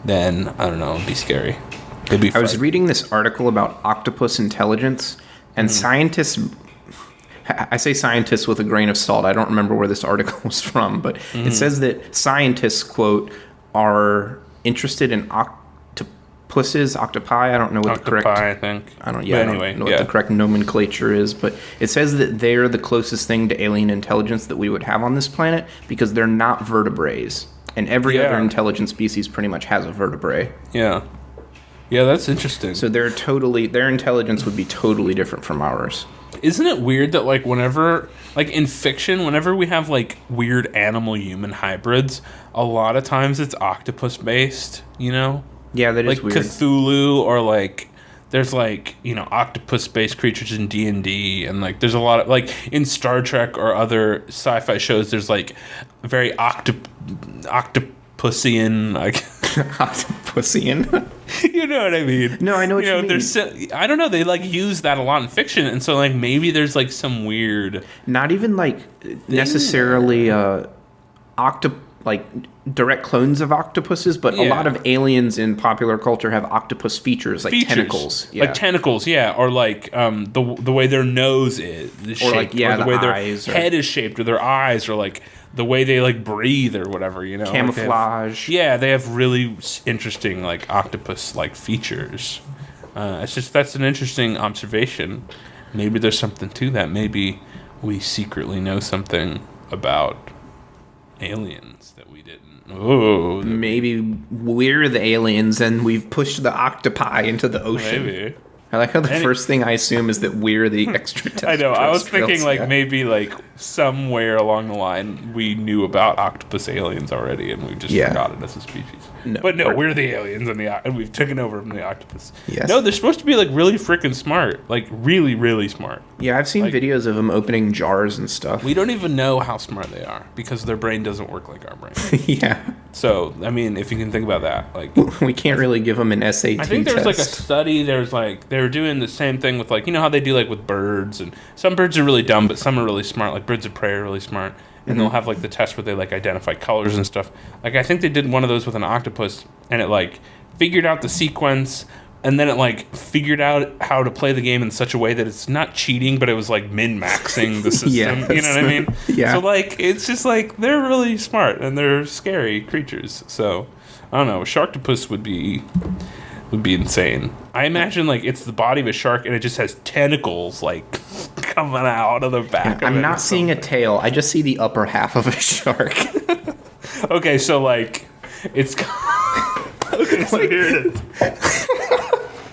then, I don't know, it'd be scary. It'd be I was reading this article about octopus intelligence, and scientists... I say scientists with a grain of salt. I don't remember where this article was from, but it says that scientists, quote, are interested in octopi. I don't know what the correct... I think. I don't know what the correct nomenclature is, but it says that they're the closest thing to alien intelligence that we would have on this planet because they're not vertebrates. And every other intelligent species pretty much has a vertebrae. Yeah. Yeah, that's interesting. So their intelligence would be totally different from ours. Isn't it weird that, like, whenever, like, in fiction, whenever we have, like, weird animal-human hybrids, a lot of times it's octopus-based, you know? Yeah, that is weird. Like Cthulhu, or, like, there's, like, you know, octopus-based creatures in D&D, and, like, there's a lot of, like, in Star Trek or other sci-fi shows, there's, like, very octopusian, like... Octopusian? You know what I mean? No, I know what you mean. I don't know, they, like, use that a lot in fiction, and so, like, maybe there's, like, some weird... Not even, like, necessarily, like, direct clones of octopuses, but a lot of aliens in popular culture have octopus features, like tentacles. Yeah. Like tentacles, yeah, or, like, the way their nose is shaped, like, or the way their head is shaped, or their eyes, or, like, the way they, like, breathe or whatever, you know? Camouflage. Like they have really interesting, like, octopus-like features. That's an interesting observation. Maybe there's something to that. Maybe we secretly know something about aliens that we didn't. Oh, maybe we're the aliens and we've pushed the octopi into the ocean. Maybe. I like how the first thing I assume is that we're the extraterrestrials. I know. I was thinking, like, maybe, like, somewhere along the line we knew about octopus aliens already, and we just forgot it as a species. No, but no, we're the aliens, and we've taken over from the octopus. Yes. No, they're supposed to be, like, really freaking smart. Like, really, really smart. Yeah, I've seen videos of them opening jars and stuff. We don't even know how smart they are, because their brain doesn't work like our brain. Yeah. So, I mean, if you can think about that, like... We can't really give them an SAT I think there was, test. like, a study, they were doing the same thing with, like, you know how they do, like, with birds, and some birds are really dumb, but some are really smart, like birds of prey are really smart, and they'll have, like, the test where they, like, identify colors and stuff. Like, I think they did one of those with an octopus, and it, like, figured out the sequence, and then it, like, figured out how to play the game in such a way that it's not cheating, but it was, like, min-maxing the system. Yes. You know what I mean? Yeah. So, like, it's just, like, they're really smart, and they're scary creatures. So, I don't know. Sharktapus would be insane. I imagine, like, it's the body of a shark, and it just has tentacles, like, coming out of the back of it. I'm not seeing a tail. I just see the upper half of a shark. Okay, so, like, it's... Okay, so here it is.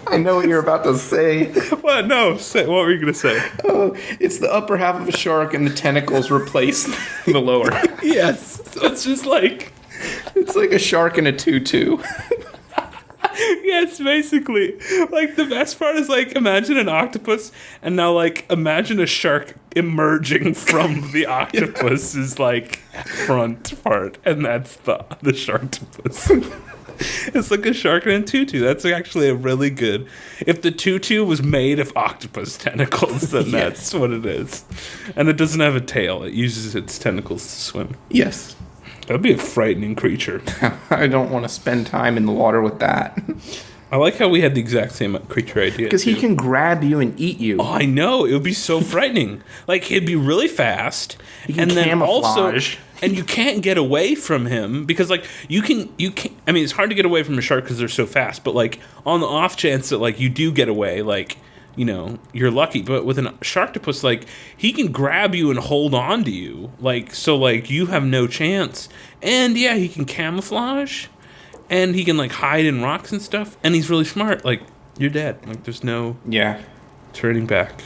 I know what you're about to say. What? No, what were you going to say? Oh, it's the upper half of a shark, and the tentacles replace the lower. Yes. So it's just like... It's like a shark in a tutu. Yes, basically. Like, the best part is, like, imagine an octopus, and now, like, imagine a shark emerging from the octopus's, like, front part, and that's the sharktopus. It's like a shark in a tutu. That's actually a really good... If the tutu was made of octopus tentacles, then that's what it is. And it doesn't have a tail. It uses its tentacles to swim. Yes. That'd be a frightening creature. I don't want to spend time in the water with that. I like how we had the exact same creature idea. Because he can grab you and eat you. Oh, I know. It would be so frightening. Like, he'd be really fast. He can camouflage. And you can't get away from him because, like, you can. I mean, it's hard to get away from a shark because they're so fast. But, like, on the off chance that, like, you do get away, like, you know, you're lucky. But with an sharktapus, like, he can grab you and hold on to you. Like, so, like, you have no chance. And, yeah, he can camouflage. And he can, like, hide in rocks and stuff. And he's really smart. Like, you're dead. Like, there's no turning back.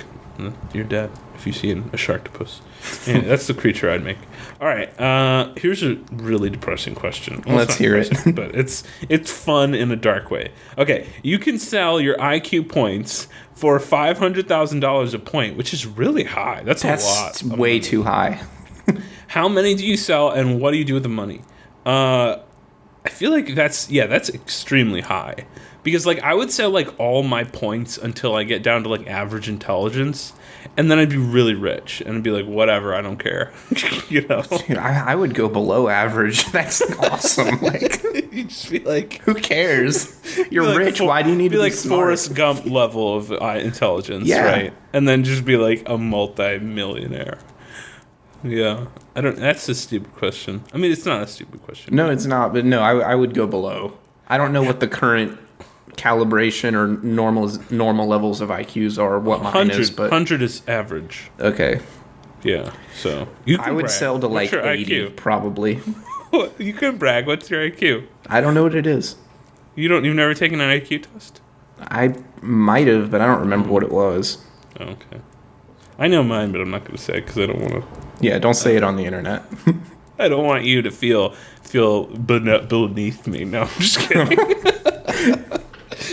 You're dead if you see a sharktapus. And that's the creature I'd make. All right. Here's a really depressing question. Well, let's hear it. But it's fun in a dark way. Okay. You can sell your IQ points for $500,000 a point, which is really high. That's a lot. That's way too high. How many do you sell, and what do you do with the money? I feel like that's extremely high. Because, like, I would sell, like, all my points until I get down to, like, average intelligence. And then I'd be really rich. And I'd be like, whatever, I don't care. You know? Dude, I would go below average. That's awesome. Like, you'd just be like... Who cares? You're like rich. Why do you need to be like smart? Forrest Gump level of intelligence, right? And then just be, like, a multi-millionaire. Yeah. That's a stupid question. I mean, it's not a stupid question. No, it's not. But no, I would go below. I don't know what the current calibration or normal levels of IQs are, what mine is, but 100 is average. Okay. Yeah. So I would sell to like 80 IQ? Probably. You can brag. What's your IQ? I don't know what it is. You've never taken an IQ test? I might have, but I don't remember what it was. Okay. I know mine, but I'm not going to say because I don't want to. Yeah, don't say it on the internet. I don't want you to feel beneath me. No, I'm just kidding.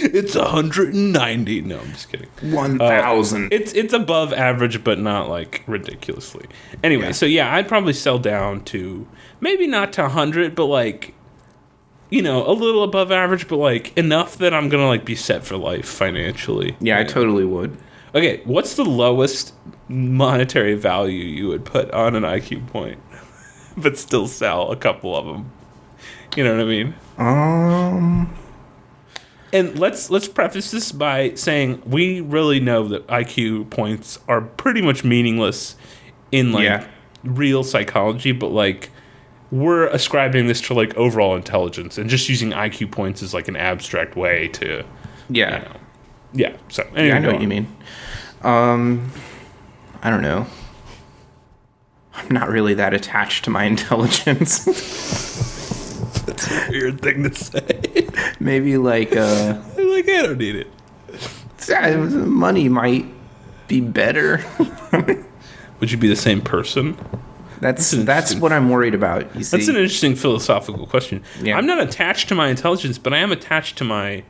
It's 190. No, I'm just kidding. 1,000. It's above average, but not like ridiculously. Anyway, so yeah, I'd probably sell down to maybe not to 100, but like, you know, a little above average, but like enough that I'm gonna like be set for life financially. Yeah, I totally would. Okay, what's the lowest monetary value you would put on an IQ point, but still sell a couple of them? You know what I mean? And let's preface this by saying we really know that IQ points are pretty much meaningless in like real psychology, but like we're ascribing this to like overall intelligence and just using IQ points as like an abstract way to you know. Yeah. So anyway, I know what you mean. I don't know. I'm not really that attached to my intelligence. That's a weird thing to say. Maybe like I don't need it. Money might be better. Would you be the same person? That's what I'm worried about. You see? That's an interesting philosophical question. Yeah. I'm not attached to my intelligence, but I am attached to my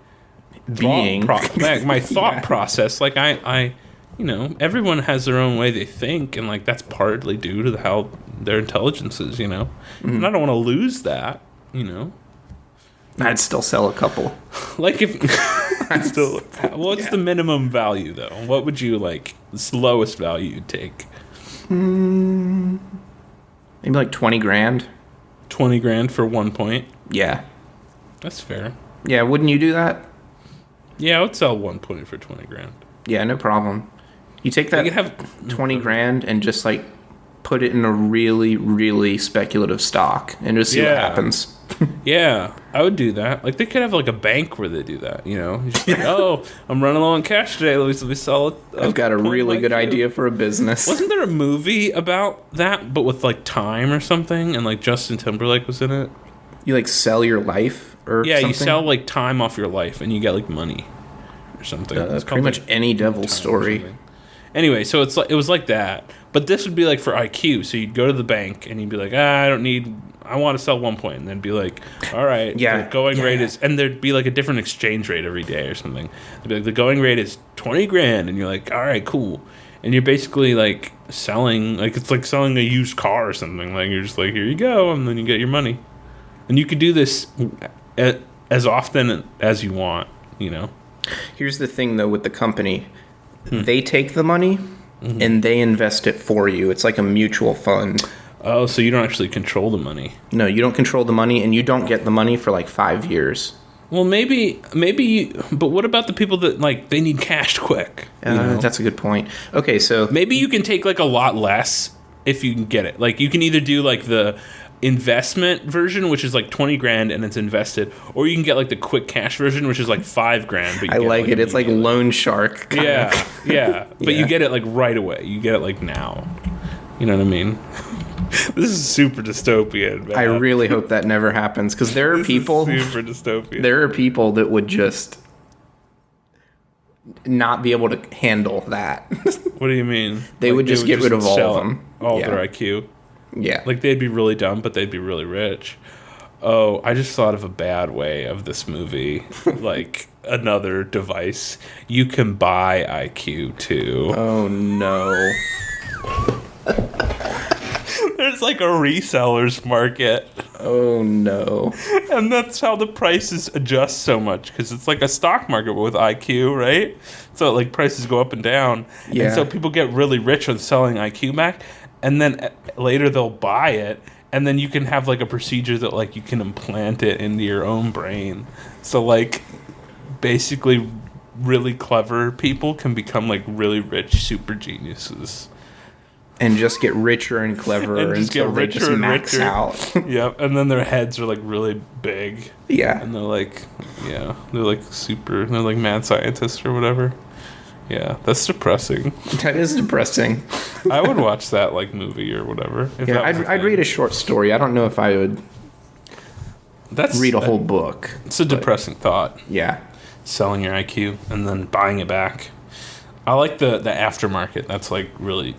being, my thought process. Like I, you know, everyone has their own way they think, and like that's partly due to how their intelligence is. You know, and I don't want to lose that. You know. I'd still sell a couple. Like if what's the minimum value though? What would you like? The lowest value you'd take? Maybe like 20 grand. 20 grand for 1 point? Yeah. That's fair. Yeah, wouldn't you do that? Yeah, I would sell 1 point for 20 grand. Yeah, no problem. You take that 20 grand and just like put it in a really, really speculative stock and just see what happens. Yeah, I would do that. Like they could have like a bank where they do that, you know? You're just like, oh, I'm running low on cash today. Let me sell it. I've got a really good idea for a business. Wasn't there a movie about that, but with like time or something? And like Justin Timberlake was in it? You like sell your life or something? You sell like time off your life and you get like money or something. That's pretty much any devil story. Anyway, so it was like that. But this would be like for IQ. So you'd go to the bank and you'd be like, I want to sell 1 point. And then be like, all right, the going rate is, and there'd be like a different exchange rate every day or something. They'd be like, the going rate is 20 grand. And you're like, all right, cool. And you're basically like selling, like it's like selling a used car or something. Like you're just like, here you go. And then you get your money. And you could do this as often as you want, you know? Here's the thing though with the company. They take the money and they invest it for you. It's like a mutual fund. Oh, so you don't actually control the money. No, you don't control the money and you don't get the money for like 5 years. Well, maybe, but what about the people that, like, they need cash quick? That's a good point. Okay, so... Maybe you can take, like, a lot less if you can get it. Like, you can either do, like, the investment version, which is, like, 20 grand and it's invested, or you can get, like, the quick cash version, which is, like, 5 grand. But I like it. It's like Loan Shark. Yeah. But you get it, like, right away. You get it, like, now. You know what I mean? This is super dystopian, man. I really hope that never happens, because there are people... super dystopian. There are people that would just not be able to handle that. What do you mean? They would just get rid of all of them. All their IQ. Yeah. Like, they'd be really dumb, but they'd be really rich. Oh, I just thought of a bad way of this movie. Like, another device. You can buy IQ, too. Oh, no. There's like a resellers market. Oh, no. And that's how the prices adjust so much, because it's like a stock market with IQ, right? So, like, prices go up and down. Yeah. And so people get really rich on selling IQ back, and then later they'll buy it, and then you can have, like, a procedure that, like, you can implant it into your own brain. So, like, basically really clever people can become, like, really rich super geniuses. And just get richer and cleverer until they just max out. Yep, and then their heads are, like, really big. Yeah. And they're like super, they're like mad scientists or whatever. Yeah, that's depressing. That is depressing. I would watch that, like, movie or whatever. Yeah, I'd read a short story. I don't know if I would read a whole book. It's a depressing thought. Yeah. Selling your IQ and then buying it back. I like the aftermarket. That's, like, really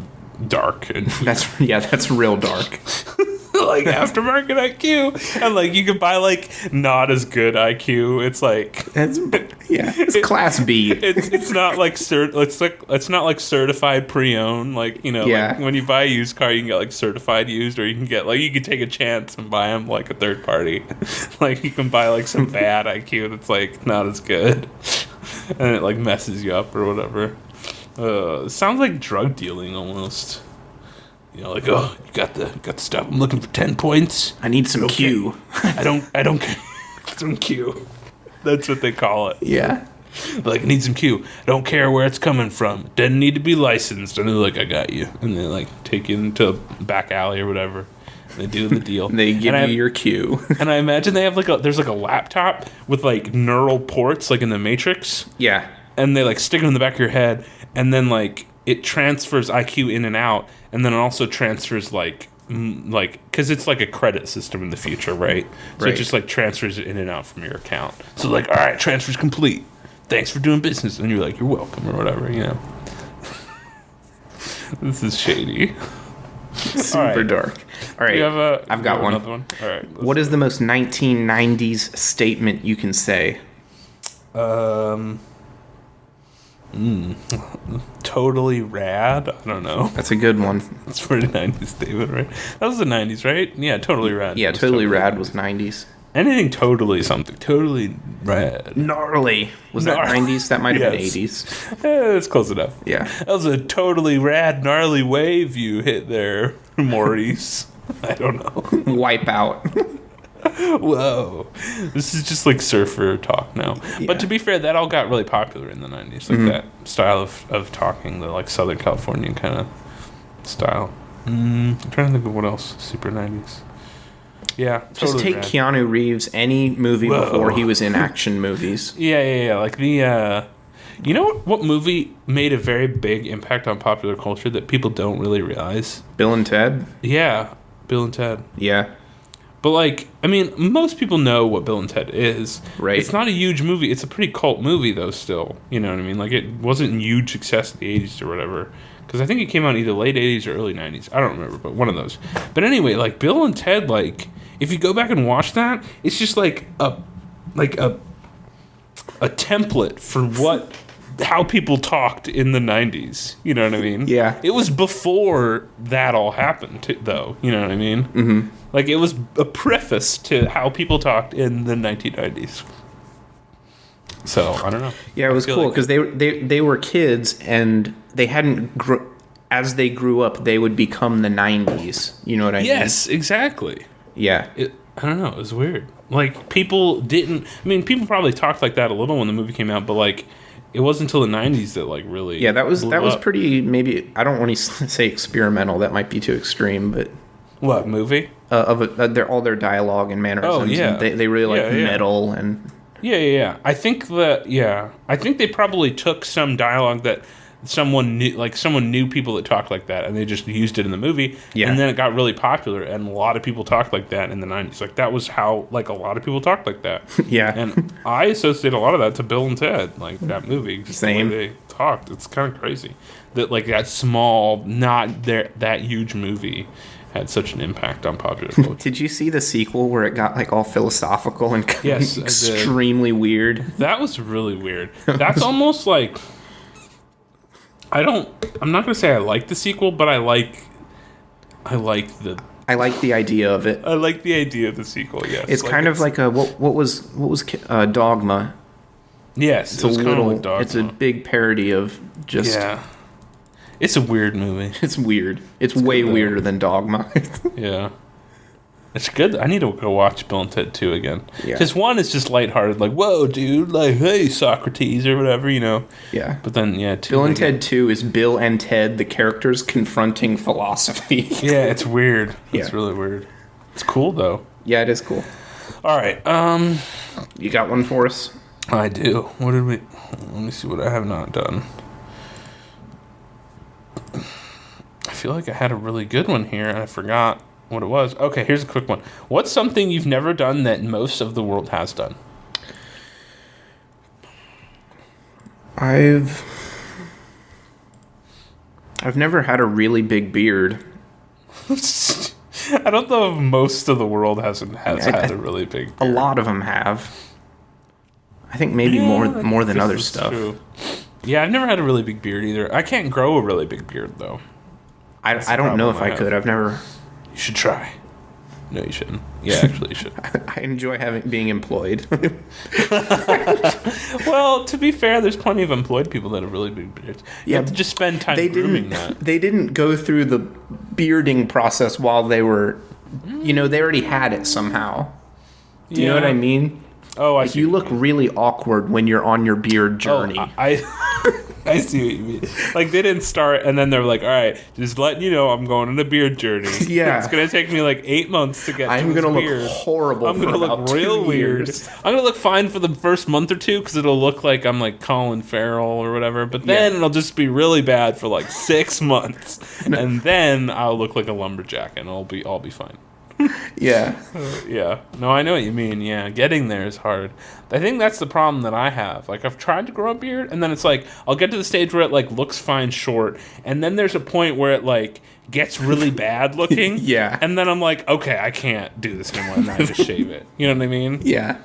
dark. And that's real dark. Like, aftermarket IQ, and, like, you can buy, like, not as good IQ. It's like it's class B. It's not like it's not like certified pre-owned. Like, you know, like, when you buy a used car, you can get, like, certified used, or you can get, like, you can take a chance and buy them, like, a third party. Like, you can buy, like, some bad IQ that's, like, not as good, and it, like, messes you up or whatever. It sounds like drug dealing almost. You know, like, oh, you got the stuff. I'm looking for 10 points. I need some Q. I don't care. Some Q. That's what they call it. Yeah. Like, I need some Q. I don't care where it's coming from. Doesn't need to be licensed. And they're like, I got you. And they, like, take you into a back alley or whatever. They do the deal. They give you your Q. And I imagine they have, like, there's, like, a laptop with, like, neural ports, like in the Matrix. Yeah. And they, like, stick it in the back of your head. And then, like, it transfers IQ in and out. And then it also transfers, like, because it's like a credit system in the future, right? So it just, like, transfers it in and out from your account. So, like, all right, transfer's complete. Thanks for doing business. And you're like, you're welcome, or whatever, you know. This is shady. Super dark. All right, I've got one. All right. What is the most 1990s statement you can say? Totally rad. I don't know. That's a good one. It's pretty 90s statement, right? That was the 90s, right? Yeah, totally rad. Yeah, totally rad was 90s. Anything totally something. Totally rad. Gnarly. Was that 90s? That might have been 80s. It's close enough. Yeah. That was a totally rad, gnarly wave you hit there, Maurice. I don't know. Wipe out. Whoa. This is just like surfer talk now. Yeah. But to be fair, that all got really popular in the 90s. Like that style of talking, the, like, Southern California kind of style. I'm trying to think of what else. Super 90s. Yeah. Just take rad. Keanu Reeves, any movie before he was in action movies. Yeah. Like the... you know what movie made a very big impact on popular culture that people don't really realize? Bill and Ted? Yeah. Bill and Ted. Yeah. But, like, I mean, most people know what Bill and Ted is. Right. It's not a huge movie. It's a pretty cult movie, though, still. You know what I mean? Like, it wasn't a huge success in the 80s or whatever. Because I think it came out either late 80s or early 90s. I don't remember, but one of those. But anyway, like, Bill and Ted, like, if you go back and watch that, it's just, like a template for how people talked in the 90s. You know what I mean? Yeah. It was before that all happened, though. You know what I mean? Mm-hmm. Like, it was a preface to how people talked in the 1990s. So, I don't know. Yeah, it was cool because they were kids and they hadn't as they grew up, they would become the 90s. You know what I mean? Yes, exactly. Yeah. I don't know. It was weird. Like, people didn't... I mean, people probably talked like that a little when the movie came out, but, like, it wasn't until the 90s that, like, really... Yeah, that was up. pretty, maybe... I don't want to say experimental. That might be too extreme, but... What, movie? All their dialogue and mannerisms. Oh, yeah. And they really like metal and... Yeah. I think they probably took some dialogue that someone knew people that talked like that, and they just used it in the movie. Yeah. And then it got really popular, and a lot of people talked like that in the 90s. Like, that was how, like, a lot of people talked like that. Yeah. And I associate a lot of that to Bill and Ted, like, that movie. Just Same. The way they talked. It's kind of crazy. That, like, that small, that huge movie had such an impact on popular culture. Did you see the sequel where it got like all philosophical and Yes, extremely weird? That was really weird. That's almost like... I'm not going to say I like the sequel, but I like the idea of it. I like the idea of the sequel, yes. It's kind of like a... What was Dogma? Yes, it's a little... Like Dogma. It's a big parody of just... Yeah. It's a weird movie. It's weird. It's way weirder than Dogma. Yeah. It's good. I need to go watch Bill and Ted 2 again. Yeah. Because one is just lighthearted, like, whoa, dude, like, hey, Socrates, or whatever, you know. Yeah. But then, yeah, 2... Bill and Ted 2 is Bill and Ted, the characters confronting philosophy. Yeah, it's weird. It's Yeah. really weird. It's cool, though. Yeah, it is cool. All right. You got one for us? I do. What did we... Let me see what I have not done. I feel like I had a really good one here, and I forgot what it was. Okay, here's a quick one. What's something you've never done that most of the world has done? I've never had a really big beard. I don't know if most of the world has had a really big beard. A lot of them have. I think maybe more than other stuff. True. Yeah, I've never had a really big beard either. I can't grow a really big beard, though. I don't know if I could. I've never... You should try. No, you shouldn't. Yeah, actually, you should. I enjoy being employed. Well, to be fair, there's plenty of employed people that have really big beards. You have to just spend time grooming that. They didn't go through the bearding process while they were... You know, they already had it somehow. Do you know what I mean? Oh, I see. You look really awkward when you're on your beard journey. I see what you mean. Like, they didn't start, and then they're like, all right, just letting you know I'm going on a beard journey. Yeah. It's going to take me like 8 months to get to this beard. I'm going to look horrible. I'm going to look real weird. I'm going to look fine for the first month or two because it'll look like I'm like Colin Farrell or whatever. But then it'll just be really bad for like 6 months. And then I'll look like a lumberjack, and I'll be fine. Yeah. Yeah. No, I know what you mean. Yeah. Getting there is hard. I think that's the problem that I have. Like, I've tried to grow a beard, and then it's like, I'll get to the stage where it, like, looks fine short, and then there's a point where it, like, gets really bad looking. Yeah. And then I'm like, okay, I can't do this anymore, and then I just shave it. You know what I mean? Yeah.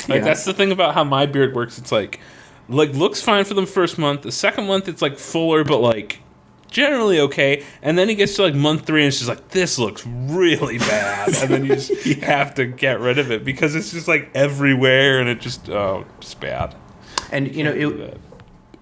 Like, that's the thing about how my beard works. It's like, looks fine for the first month. The second month, it's, like, fuller, but, like, generally okay, and then it gets to like month 3 and it's just like, this looks really bad, and then you just have to get rid of it because it's just like everywhere, and it just just bad. And you know,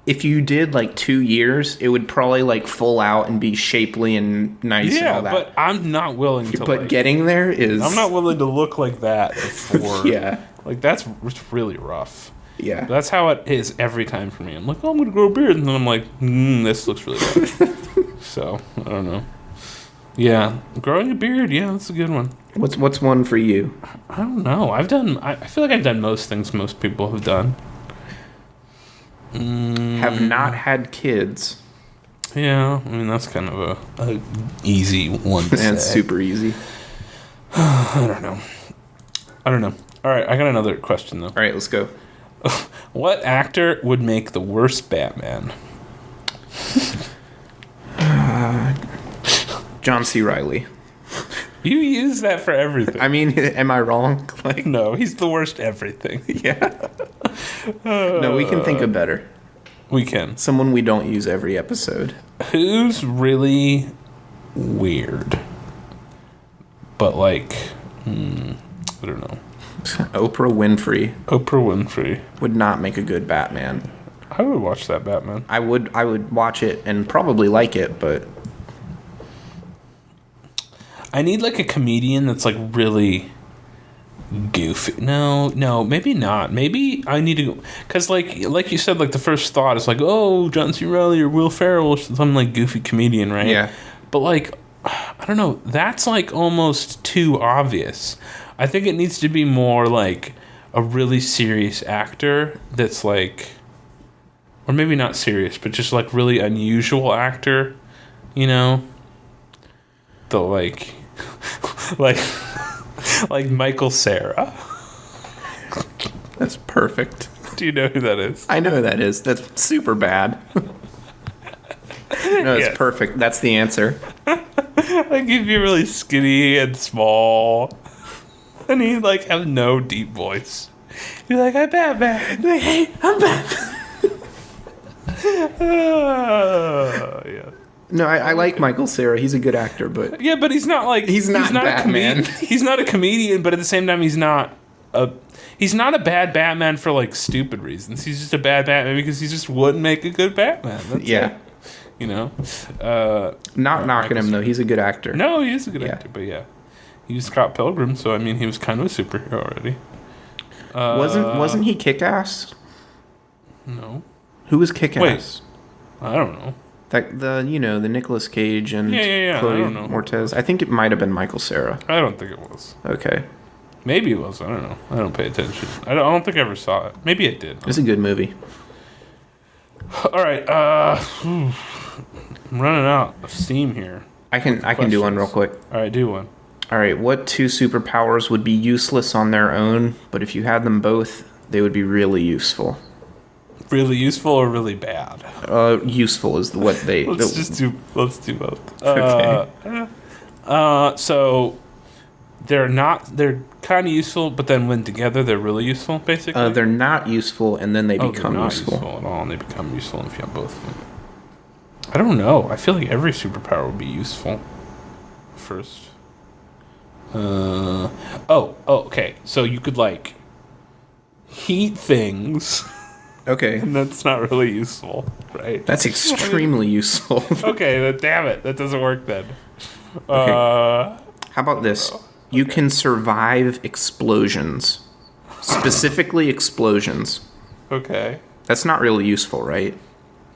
if you did like 2 years, it would probably like full out and be shapely and nice and all that. But I'm not willing to. But getting there is... I'm not willing to look like that before. Yeah. Like, it's really rough. Yeah. But that's how it is every time for me. I'm like, oh, I'm going to grow a beard. And then I'm like, this looks really bad. So, I don't know. Yeah. Growing a beard, yeah, that's a good one. What's one for you? I don't know. I feel like I've done most things most people have done. Have not had kids. Yeah. I mean, that's kind of a easy one to say. It's super easy. I don't know. All right, I got another question, though. All right, let's go. What actor would make the worst Batman? John C. Reilly. You use that for everything. I mean, am I wrong? Like, no, he's the worst everything. Yeah. No, we can think of better. We can. Someone we don't use every episode. Who's really weird? But like, I don't know. Oprah Winfrey. Oprah Winfrey would not make a good Batman. I would watch that Batman. I would watch it and probably like it, but I need like a comedian that's like really Goofy. No, maybe not. Maybe I need to, because like you said, like the first thought is like, oh, John C. Reilly or Will Ferrell or some like goofy comedian, right? Yeah. But like, I don't know. That's like almost too obvious. I think it needs to be more like a really serious actor that's like, or maybe not serious, but just like really unusual actor, you know? The like, like Michael Cera. That's perfect. Do you know who that is? I know who that is. That's super bad. No, it's perfect. That's the answer. Like he'd be really skinny and small, and he'd like have no deep voice. He'd be like, "I'm Batman." Like, hey, I'm Batman. Yeah. No, I like Michael Cera. He's a good actor, but Yeah, but he's not like He's not Batman. He's not a comedian, but at the same time, he's not a bad Batman for like stupid reasons. He's just a bad Batman because he just wouldn't make a good Batman. That's yeah. it, you know. Not knocking him though. He's a good actor. No, he is a good actor, but yeah, he was Scott Pilgrim, so I mean, he was kind of a superhero already. Wasn't he Kick-Ass? No. Who was Kick-Ass? I don't know. That the Nicolas Cage and Yeah, Chloe I don't know. Moretz. I think it might have been Michael Cera. I don't think it was. Okay, Maybe it was. I don't know. I don't pay attention. I don't think I ever saw it. Maybe I did. it's a good movie. All right. I'm running out of steam here. I can do one real quick. All right, do one. All right, what two superpowers would be useless on their own, but if you had them both, they would be really useful? Really useful or really bad? Useful is what they. Let's do both. Okay. So they're kind of useful, but then when together they're really useful, basically. They're not useful, and then they become they're not useful. at all, and they become useful if you have both of them. I don't know. I feel like every superpower would be useful. First. Okay. So you could like heat things. Okay. And that's not really useful, right? That's extremely useful. Okay, then damn it. That doesn't work then. Okay. How about this? You can survive explosions. Specifically explosions. Okay. That's not really useful, right?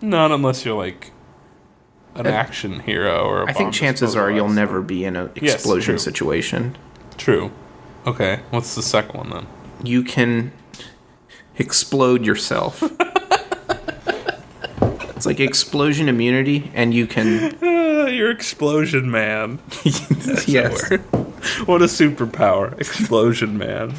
Not unless you're like an action hero or a I think chances are you'll never be in an explosion situation. True. Okay. What's the second one then? You can explode yourself. It's like explosion immunity, and you can. You're Explosion Man. Yes. What a superpower, Explosion Man.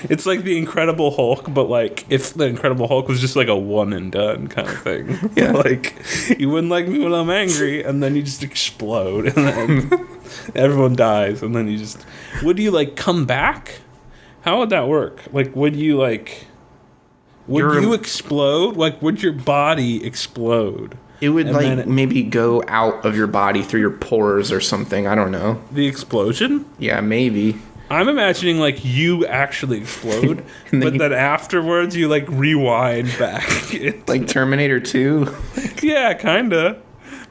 It's like the Incredible Hulk, but like if the Incredible Hulk was just like a one and done kind of thing. Yeah. Like you wouldn't like me when I'm angry, and then you just explode, and then everyone dies, and then you just. Would you like come back? How would that work? Like, would you like? Would you explode? Like, would your body explode? It would maybe go out of your body through your pores or something. I don't know. The explosion? Yeah, maybe. I'm imagining like you actually explode, but then afterwards you like rewind back. Like Terminator 2? Yeah, kinda.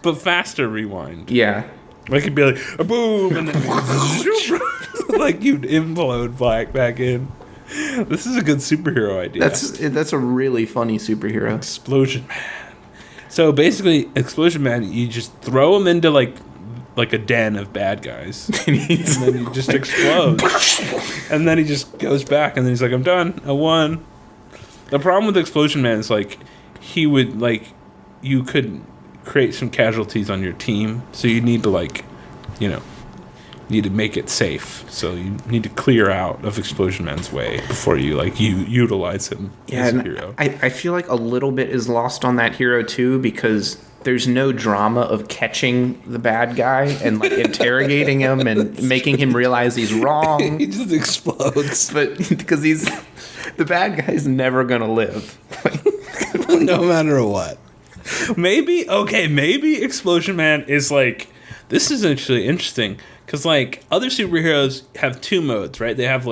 But faster rewind. Yeah. Like it'd be like a boom and then like you'd implode back in. This is a good superhero idea. That's a really funny superhero. Explosion Man. So basically, Explosion Man, you just throw him into like a den of bad guys, and then he just explodes, and then he just goes back, and then he's like, "I'm done. I won." The problem with Explosion Man is like he would like you could create some casualties on your team, so you need to need to make it safe. So you need to clear out of Explosion Man's way before you utilize him as a hero. I feel like a little bit is lost on that hero too, because there's no drama of catching the bad guy and like interrogating him and making him realize he's wrong. He just explodes. But because the bad guy's never gonna live. No matter what. Maybe Explosion Man is like, this is actually interesting. Because, like, other superheroes have two modes, right? They have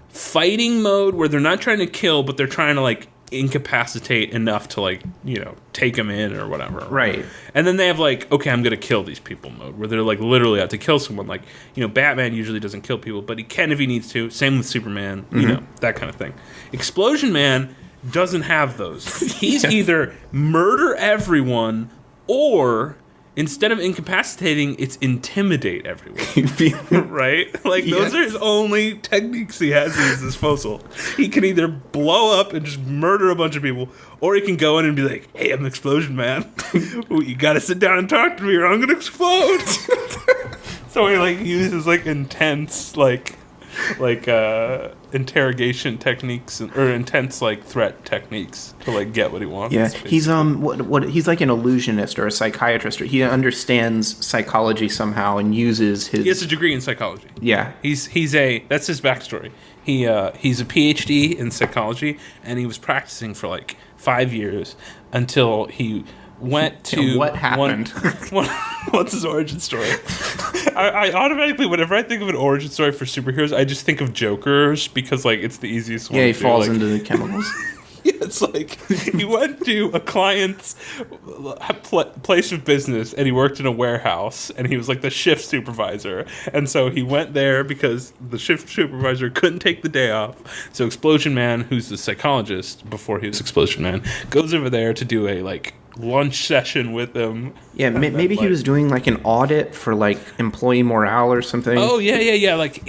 fighting mode where they're not trying to kill, but they're trying to, like, incapacitate enough to, like, you know, take them in or whatever. Right. And then they have, like, okay, I'm going to kill these people mode, where they're, like, literally have to kill someone. Like, you know, Batman usually doesn't kill people, but he can if he needs to. Same with Superman, you know, that kind of thing. Explosion Man doesn't have those. He's either murder everyone or, instead of incapacitating, it's intimidate everyone. Right? Like, those are his only techniques he has at his disposal. He can either blow up and just murder a bunch of people, or he can go in and be like, hey, I'm Explosion Man. You gotta sit down and talk to me or I'm gonna explode. So he, like, uses, like, intense, like interrogation techniques or intense, like, threat techniques to, like, get what he wants. Yeah, basically. he's he's like an illusionist or a psychiatrist. Or he understands psychology somehow and uses his. He has a degree in psychology. Yeah, He's that's his backstory. He's a PhD in psychology, and he was practicing for like 5 years until he went to what happened? What's his origin story? I automatically, whenever I think of an origin story for superheroes, I just think of Jokers because, like, it's the easiest one. Yeah, he to falls do. Like, into the chemicals. yeah, it's like he went to a client's place of business and he worked in a warehouse and he was like the shift supervisor. And so he went there because the shift supervisor couldn't take the day off. So Explosion Man, who's the psychologist before he was Explosion Man, goes over there to do a, like, lunch session with him. Yeah, maybe he was doing, like, an audit for, like, employee morale or something. Oh, yeah. Like,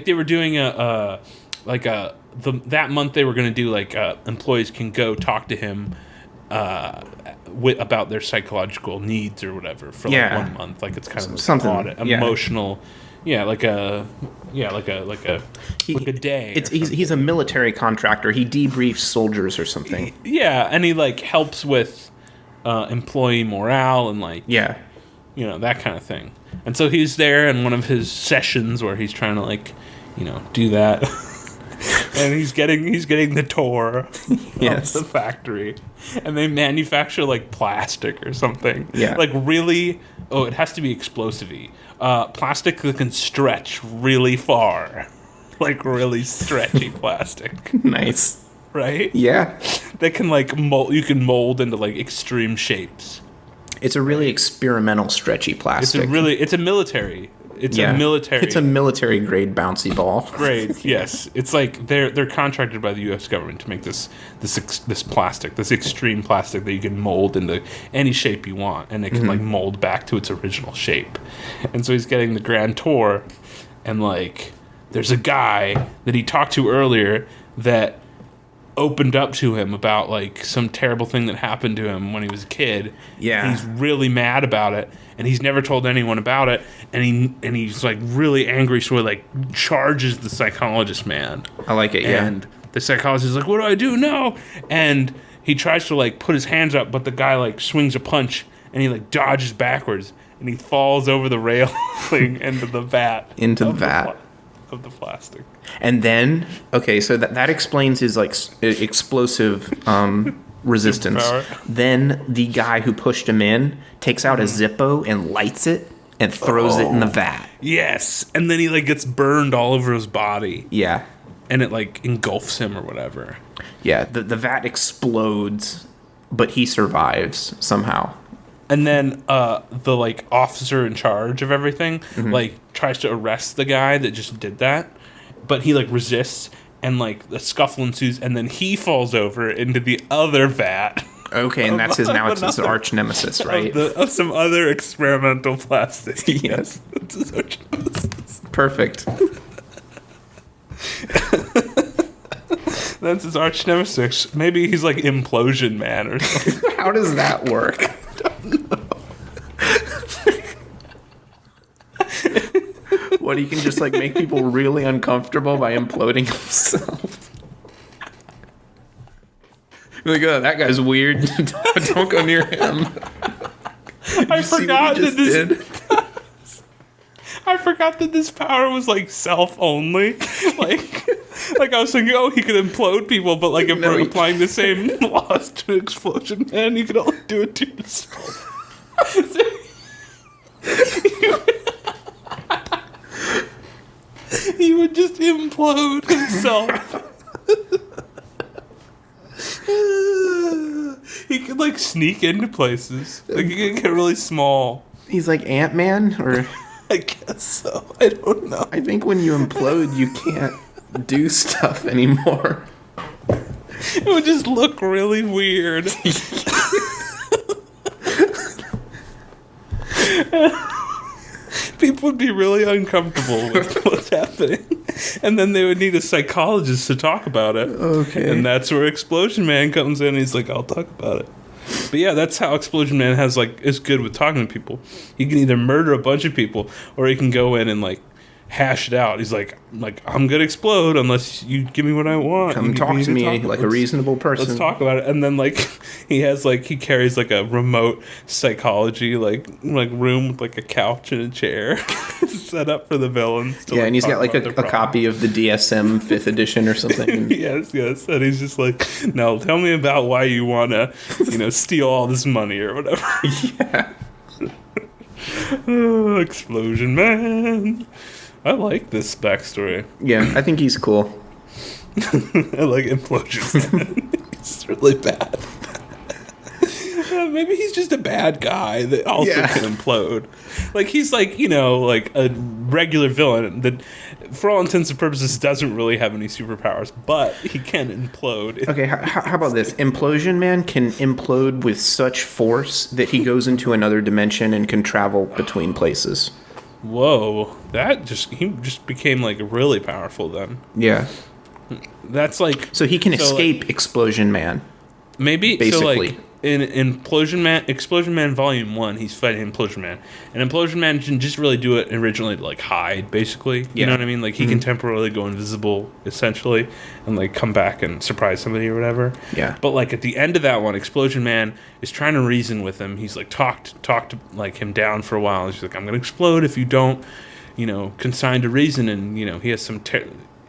they were doing that month they were going to do, like, employees can go talk to him about their psychological needs or whatever for, like, 1 month. Like, it's kind of something, an audit, emotional. Yeah, like a day. He's a military contractor. He debriefs soldiers or something. Yeah, and he, like, helps with employee morale and, like, you know, that kind of thing. And so he's there in one of his sessions where he's trying to, like, you know, do that. And he's getting the tour of the factory, and they manufacture, like, plastic or something. Yeah, like, really. Oh, it has to be explosive-y. Plastic that can stretch really far, like, really stretchy plastic. Nice, right? Yeah, that can, like, mold. You can mold into, like, extreme shapes. It's a really experimental stretchy plastic. It's a military. It's a military grade bouncy ball. Grade, yes. It's like they're contracted by the U.S. government to make this plastic, this extreme plastic that you can mold into any shape you want, and it can like mold back to its original shape. And so he's getting the grand tour, and, like, there's a guy that he talked to earlier that opened up to him about, like, some terrible thing that happened to him when he was a kid. Yeah. And he's really mad about it, and he's never told anyone about it, and he's like really angry, so he, like, charges the psychologist man. I like it, yeah. And the psychologist is like, what do I do? No. And he tries to, like, put his hands up, but the guy, like, swings a punch, and he, like, dodges backwards, and he falls over the railing into the vat. Into the vat. Of the plastic. And then, okay, so that explains his, like, explosive resistance. Then the guy who pushed him in takes out a Zippo and lights it and throws it in the vat. Yes. And then he, like, gets burned all over his body. Yeah. And it, like, engulfs him or whatever. Yeah, the vat explodes, but he survives somehow. And then the, like, officer in charge of everything, like, tries to arrest the guy that just did that, but he, like, resists, and, like, the scuffle ensues, and then he falls over into the other vat. Okay, and that's his arch nemesis, right? Of some other experimental plastic. Yes. That's his arch nemesis. Perfect. That's his arch nemesis. Maybe he's, like, Implosion Man or something. How does that work? What, he can just, like, make people really uncomfortable by imploding himself? Like, oh, that guy's weird. Don't go near him. I forgot that this power was, like, self-only. Like I was thinking, oh, he could implode people, but, like, if we're applying the same laws to an Explosion Man, you can only do it to yourself. He would just implode himself. He could like sneak into places. Like he could get really small. He's like Ant-Man, or I guess so. I don't know. I think when you implode, you can't do stuff anymore. It would just look really weird. People would be really uncomfortable with what's happening. And then they would need a psychologist to talk about it. Okay. And that's where Explosion Man comes in. He's like, I'll talk about it. But yeah, that's how Explosion Man is good with talking to people. He can either murder a bunch of people, or he can go in and like hash it out. He's like I'm gonna explode unless you give me what I want. Come talk to me like a reasonable person. Let's talk about it. And then like he carries like a remote psychology like room with like a couch and a chair set up for the villains to, and he's got like a copy of the DSM 5th edition or something. yes. And he's just like, no, tell me about why you wanna, steal all this money or whatever. Yeah. Oh, Explosion Man. I like this backstory. Yeah, I think he's cool. I like Implosion Man. It's really bad. Maybe he's just a bad guy that also can implode. Like, he's like, like a regular villain that, for all intents and purposes, doesn't really have any superpowers, but he can implode. Okay, how about this? Implosion Man can implode with such force that he goes into another dimension and can travel between places. Whoa, he just became like really powerful then. Yeah. That's like... So he can escape Explosion Man. Maybe, basically. So like, in Explosion Man Volume 1, he's fighting Implosion Man. And Implosion Man didn't just really do it originally to, like, hide, basically. You know what I mean? Like, he can temporarily go invisible, essentially, and, like, come back and surprise somebody or whatever. Yeah. But, like, at the end of that one, Explosion Man is trying to reason with him. He's, like, talked like, him down for a while. He's like, I'm going to explode if you don't, consign to reason. And, he has some...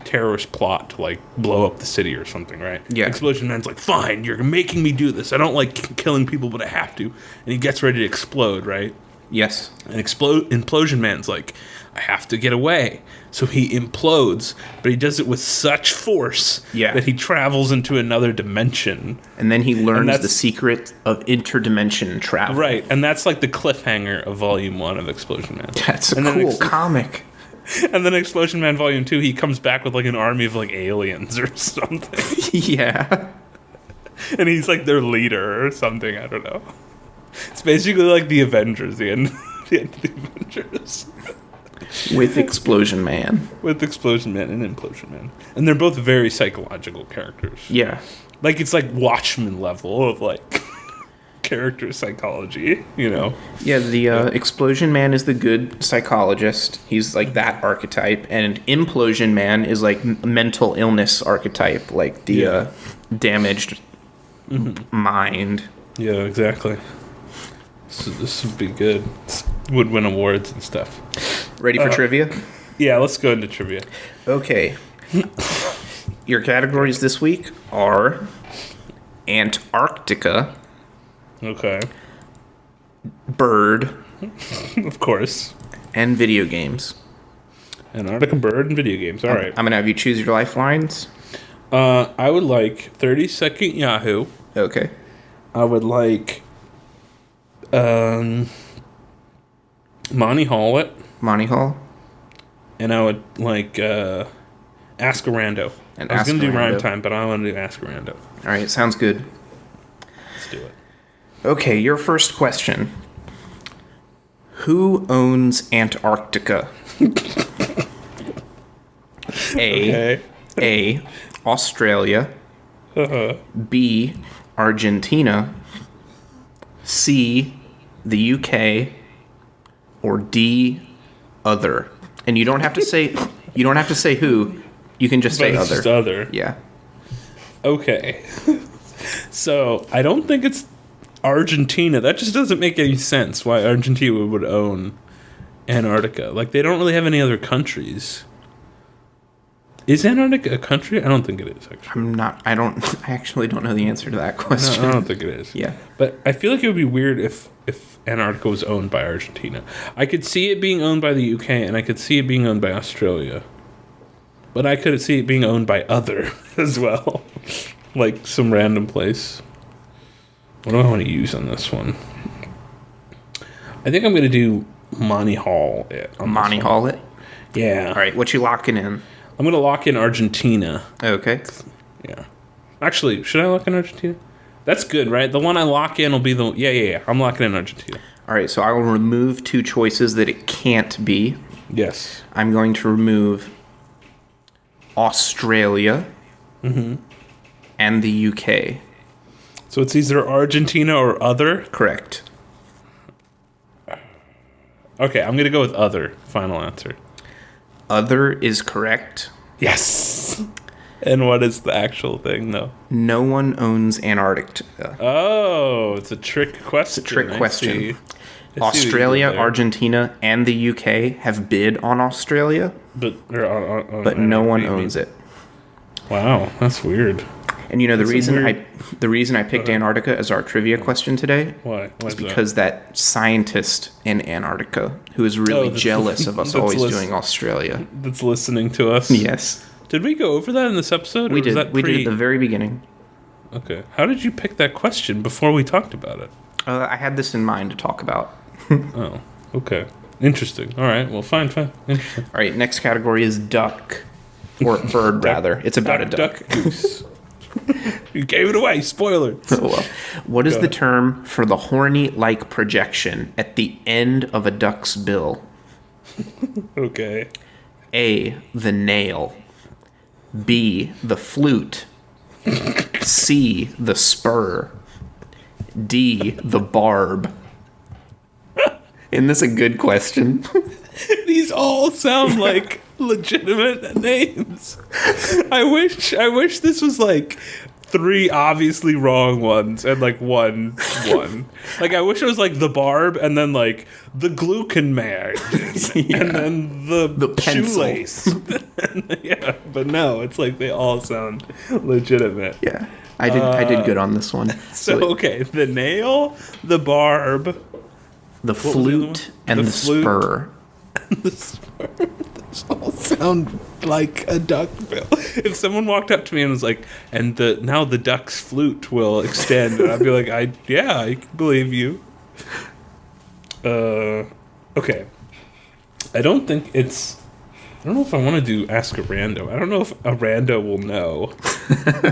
terrorist plot to like blow up the city or something, right? Yeah. Explosion Man's like, fine, you're making me do this. I don't like killing people, but I have to. And he gets ready to explode, right? Yes. And Implosion Man's like, I have to get away. So he implodes, but he does it with such force that he travels into another dimension. And then he learns the secret of interdimension travel. Right, and that's like the cliffhanger of Volume 1 of Explosion Man. That's a cool comic. And then Explosion Man Volume 2, he comes back with like an army of like aliens or something. Yeah. And he's like their leader or something, I don't know. It's basically like the Avengers, the end of the Avengers. With Explosion Man. With Explosion Man and Implosion Man. And they're both very psychological characters. Yeah. Like it's like Watchmen level of like... character psychology, Yeah, the Explosion Man is the good psychologist. He's like that archetype, and Implosion Man is like mental illness archetype, like the damaged mind. Yeah, exactly. So this would be good. This would win awards and stuff. Ready for trivia? Yeah, let's go into trivia. Okay. Your categories this week are Antarctica. Okay. Bird. Of course. And video games. Antarctica, bird, and video games. All right. I'm going to have you choose your lifelines. I would like 30-second Yahoo. Okay. I would like Monty Hall it. Monty Hall. And I would like Ask a Rando. I was going to do Rhyme Time, but I want to do Ask a Rando. All right, sounds good. Let's do it. Okay, your first question. Who owns Antarctica? A. Australia. B. Argentina. C. The UK. Or D. Other. And you don't have to say who. You can just say it's other. Just other. Yeah. Okay. So I don't think it's Argentina. That just doesn't make any sense why Argentina would own Antarctica. Like, they don't really have any other countries. Is Antarctica a country? I don't think it is, actually. I actually don't know the answer to that question. No, I don't think it is. Yeah. But I feel like it would be weird if Antarctica was owned by Argentina. I could see it being owned by the UK, and I could see it being owned by Australia. But I could see it being owned by other as well. Like some random place. What do I want to use on this one? I think I'm going to do Monty Hall it. Monty Hall it? Yeah. All right, what you locking in? I'm going to lock in Argentina. Okay. Yeah. Actually, should I lock in Argentina? That's good, right? The one I lock in will be the... Yeah. I'm locking in Argentina. All right, so I will remove 2 choices that it can't be. Yes. I'm going to remove Australia and the UK. So it's either Argentina or other? Correct. Okay, I'm going to go with other. Final answer. Other is correct. Yes. And what is the actual thing, though? No one owns Antarctica. Oh, it's a trick question. It's a trick question. I see Australia, what you did there. Argentina, and the UK have bid on Australia, But no one owns it. Wow, that's weird. And you know the That's reason I picked Antarctica as our trivia question today Why? Why is because that scientist in Antarctica who is really jealous of us always doing Australia. That's listening to us? Yes. Did we go over that in this episode? We did. We did at the very beginning. Okay. How did you pick that question before we talked about it? I had this in mind to talk about. Oh, okay. Interesting. All right. Well, fine. Interesting. All right, next category is duck. Or bird, rather. It's about a duck. Goose. You gave it away. Spoiler. Well, what is the term for the horny-like projection at the end of a duck's bill? Okay. A, the nail. B, the flute. C, the spur. D, the barb. Isn't this a good question? These all sound like legitimate names. I wish this was like 3 obviously wrong ones and like one. Like I wish it was like the barb and then like the gluconmag and then the pencil. shoelace. Yeah, but no, it's like they all sound legitimate. Yeah, I did good on this one. So okay, the nail, the barb, the flute, and the spur. the spur. Those all sound like a duck bill. If someone walked up to me and was like, "And now the duck's flute will extend," and I'd be like, I can believe you. Okay. I don't know if I want to do Ask a Rando. I don't know if a rando will know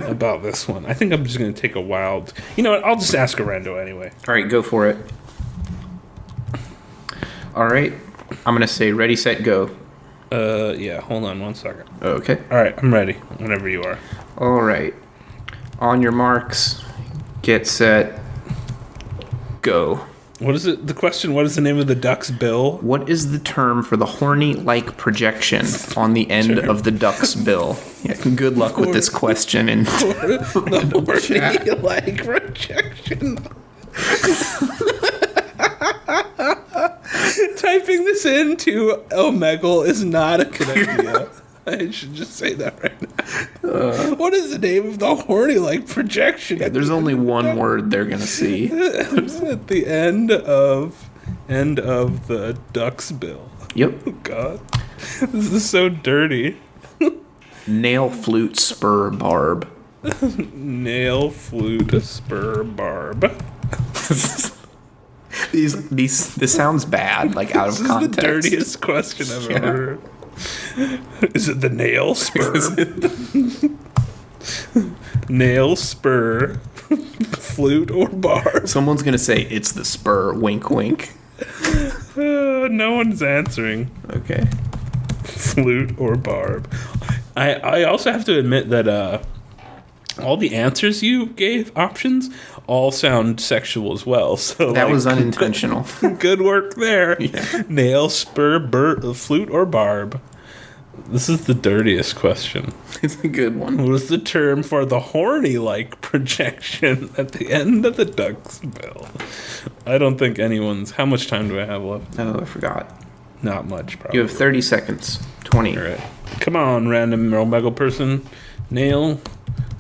about this one. I think I'm just going to take a wild... You know what? I'll just ask a rando anyway. All right, go for it. All right, I'm going to say ready, set, go. Yeah, hold on 1 second. Okay. All right, I'm ready whenever you are. All right. On your marks, get set, go. What is it? The question, what is the name of the duck's bill? What is the term for the horny-like projection on the end of the duck's bill? Yeah, good luck with this question. And The horny-like projection. Typing this into Omegle is not a good idea. I should just say that right now. What is the name of the horny-like projection? yeah, there's only one word they're going to see. At the end of the duck's bill. Yep. Oh, God. This is so dirty. Nail, flute, spur, barb. Nail, flute, spur, barb. This sounds bad, like out of context. This is the dirtiest question I've ever heard. Is it the nail spur? Nail, spur, flute, or barb? Someone's gonna say it's the spur. Wink, wink. No one's answering. Okay. Flute or barb. I also have to admit that all the answers you gave, options, all sound sexual as well. So that was unintentional. Good work there. Yeah. Nail, spur, flute, or barb. This is the dirtiest question. It's a good one. What is the term for the horny-like projection at the end of the duck's bill? I don't think anyone's... How much time do I have left? Oh, I forgot. Not much, probably. You have 30 seconds. 20. All right. Come on, random Omegle person. Nail,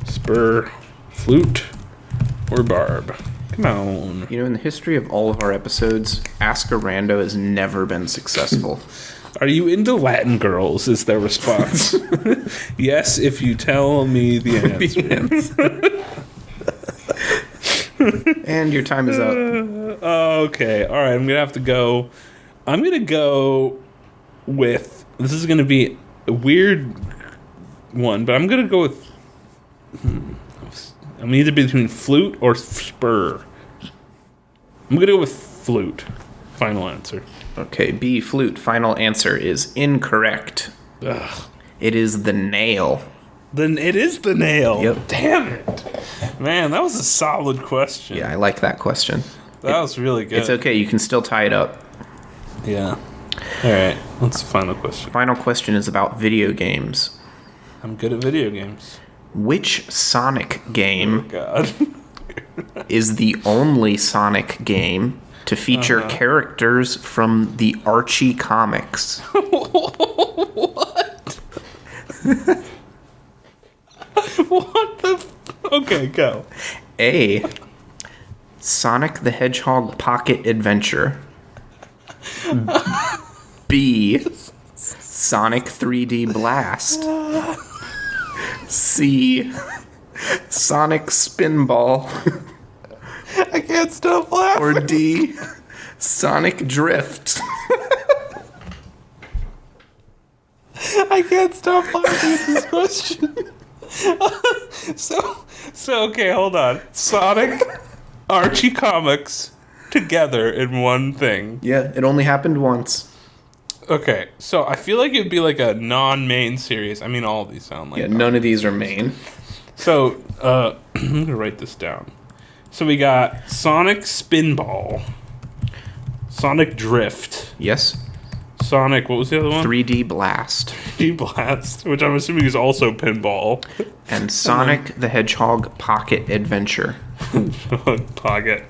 spur, flute, or barb. Come on. You know, in the history of all of our episodes, Ask a Rando has never been successful. Are you into Latin girls? Is their response. Yes, if you tell me the answer. And your time is up. Okay. All right. I'm gonna have to go. I'm gonna go with. This is gonna be a weird one, but I'm gonna go with. I'm either between flute or spur. I'm gonna go with flute. Final answer. Okay, B, flute. Final answer is incorrect. Ugh. It is the nail. Then it is the nail. Yep. Damn it. Man, that was a solid question. Yeah, I like that question. That was really good. It's okay, you can still tie it up. Yeah. All right. What's the final question? Final question is about video games. I'm good at video games. Which Sonic Oh, game God. is the only Sonic game to feature characters from the Archie comics? What? What the? Okay, go. A. Sonic the Hedgehog Pocket Adventure. B. Sonic 3D Blast. C. Sonic Spinball. I can't stop laughing. Or D. Sonic Drift. I can't stop laughing at this question. So okay, hold on. Sonic, Archie comics together in one thing. Yeah, it only happened once. Okay, so I feel like it'd be like a non-main series. I mean, all of these sound like Yeah, none of these are main. So, I'm gonna write this down. So we got Sonic Spinball, Sonic Drift, Yes. Sonic, what was the other one? 3D Blast. 3D Blast, which I'm assuming is also pinball. And Sonic the Hedgehog Pocket Adventure. Pocket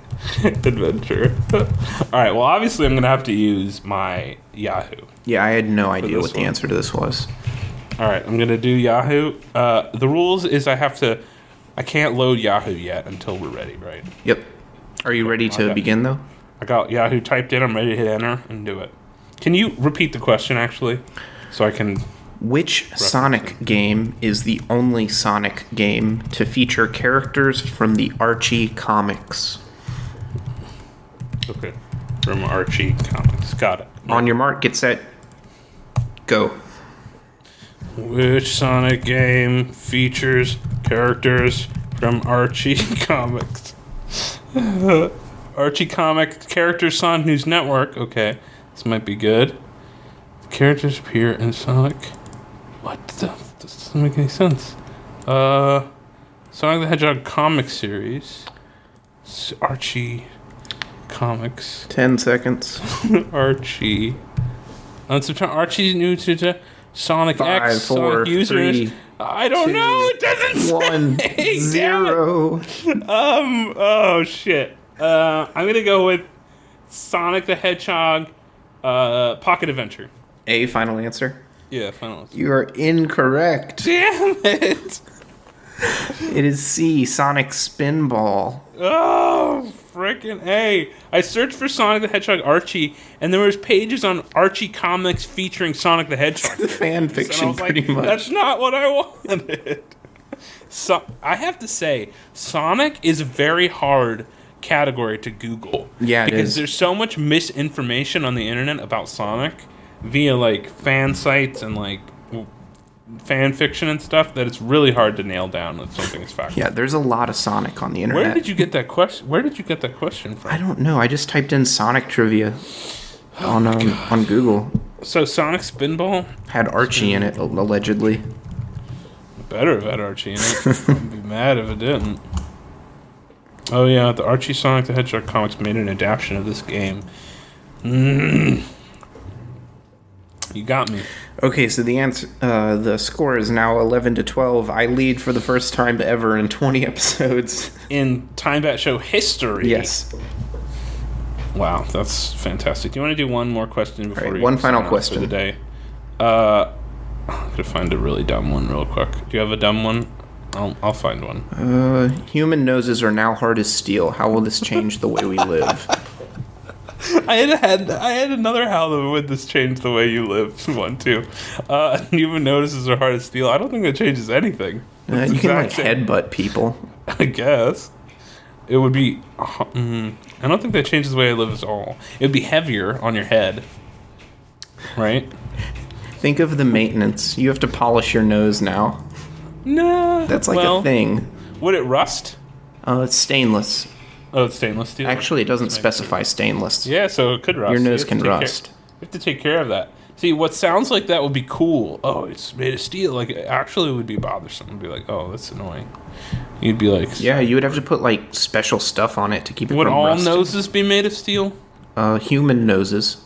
Adventure. Alright, well, obviously I'm gonna have to use my Yahoo. Yeah, I had no idea this what the one. answer to this was. Alright, I'm gonna do Yahoo. The rules is I can't load Yahoo yet until we're ready, right? Yep. Are you ready to Okay. begin, though? I got Yahoo typed in, I'm ready to hit enter and do it. Can you repeat the question, actually? So I can... Which Sonic game is the only Sonic game to feature characters from the Archie comics? Okay. From Archie Comics. Got it. On your mark, get set, go. Which Sonic game features characters from Archie Comics? Archie Comic Characters Sonic News Network. Okay. This might be good. Characters appear in Sonic... What the... This doesn't make any sense. Sonic the Hedgehog comic series. Archie Comics. 10 seconds. Archie. On September, Archie's new to Sonic 5, X. 4, Sonic users. 3, I don't 2, know. It doesn't 1, say. 0. Oh shit. I'm gonna go with Sonic the Hedgehog, Pocket Adventure. A, final answer. Yeah, final answer. You are incorrect. Damn it! It is C, Sonic Spinball. Oh, freaking A. I searched for Sonic the Hedgehog Archie, and there was pages on Archie Comics featuring Sonic the Hedgehog. The fan And I fiction, was pretty like, much. that's not what I wanted. So I have to say, Sonic is a very hard category to Google. Yeah, it because is. there's so much misinformation on the internet about Sonic via like fan sites and like fan fiction and stuff that it's really hard to nail down if something is factual. Yeah, there's a lot of Sonic on the internet. Where did you get that question from? I don't know. I just typed in Sonic trivia on Google. So Sonic Spinball Had Archie in it, allegedly. better have had Archie in it. I'd be mad if it didn't. Oh yeah, the Archie Sonic the Hedgehog comics made an adaptation of this game. You got me. Okay, so the score is now 11-12. I lead for the first time ever in 20 episodes. In TIMEBAT show history. Yes. Wow, that's fantastic. Do you want to do one more question before All right, we one final sign off question for the day? I'm gonna find a really dumb one real quick. Do you have a dumb one? I'll find one. Human noses are now hard as steel. How will this change the way we live? I had another how would this change the way you live one too. Human notices are hard as steel. I don't think that changes anything. You can like headbutt people. I guess. It would be. I don't think that changes the way I live at all. It would be heavier on your head, right? Think of the maintenance. You have to polish your nose now. No, That's like a thing. Would it rust? It's stainless. Oh, it's stainless steel. Actually, it doesn't specify stainless. Yeah, so it could rust. Your nose can rust. You have to take care of that. See, what sounds like that would be cool. Oh, it's made of steel. Like, it actually would be bothersome. It'd be like, oh, that's annoying. You'd be like... Yeah, you would have to put, like, special stuff on it to keep it would from all rusting. noses be made of steel? Human noses.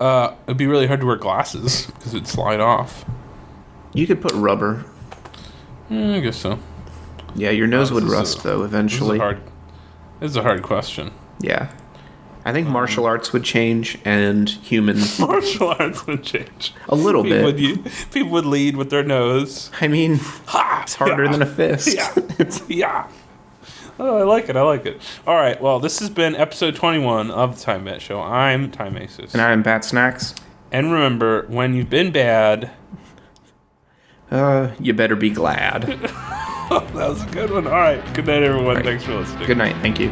It'd be really hard to wear glasses because it'd slide off. You could put rubber. I guess so. Yeah, your nose would rust, though, eventually. This is a hard question. Yeah. I think martial arts would change, and human... Martial arts would change. A little bit. People would lead with their nose. I mean, it's harder than a fist. Yeah. Yeah. Oh, I like it. All right, well, this has been episode 21 of the Time Bet Show. I'm Time Aces. And I'm Bat Snacks. And remember, when you've been bad... you better be glad. That was a good one. All right, good night, everyone. Thanks for listening. Good night. Thank you.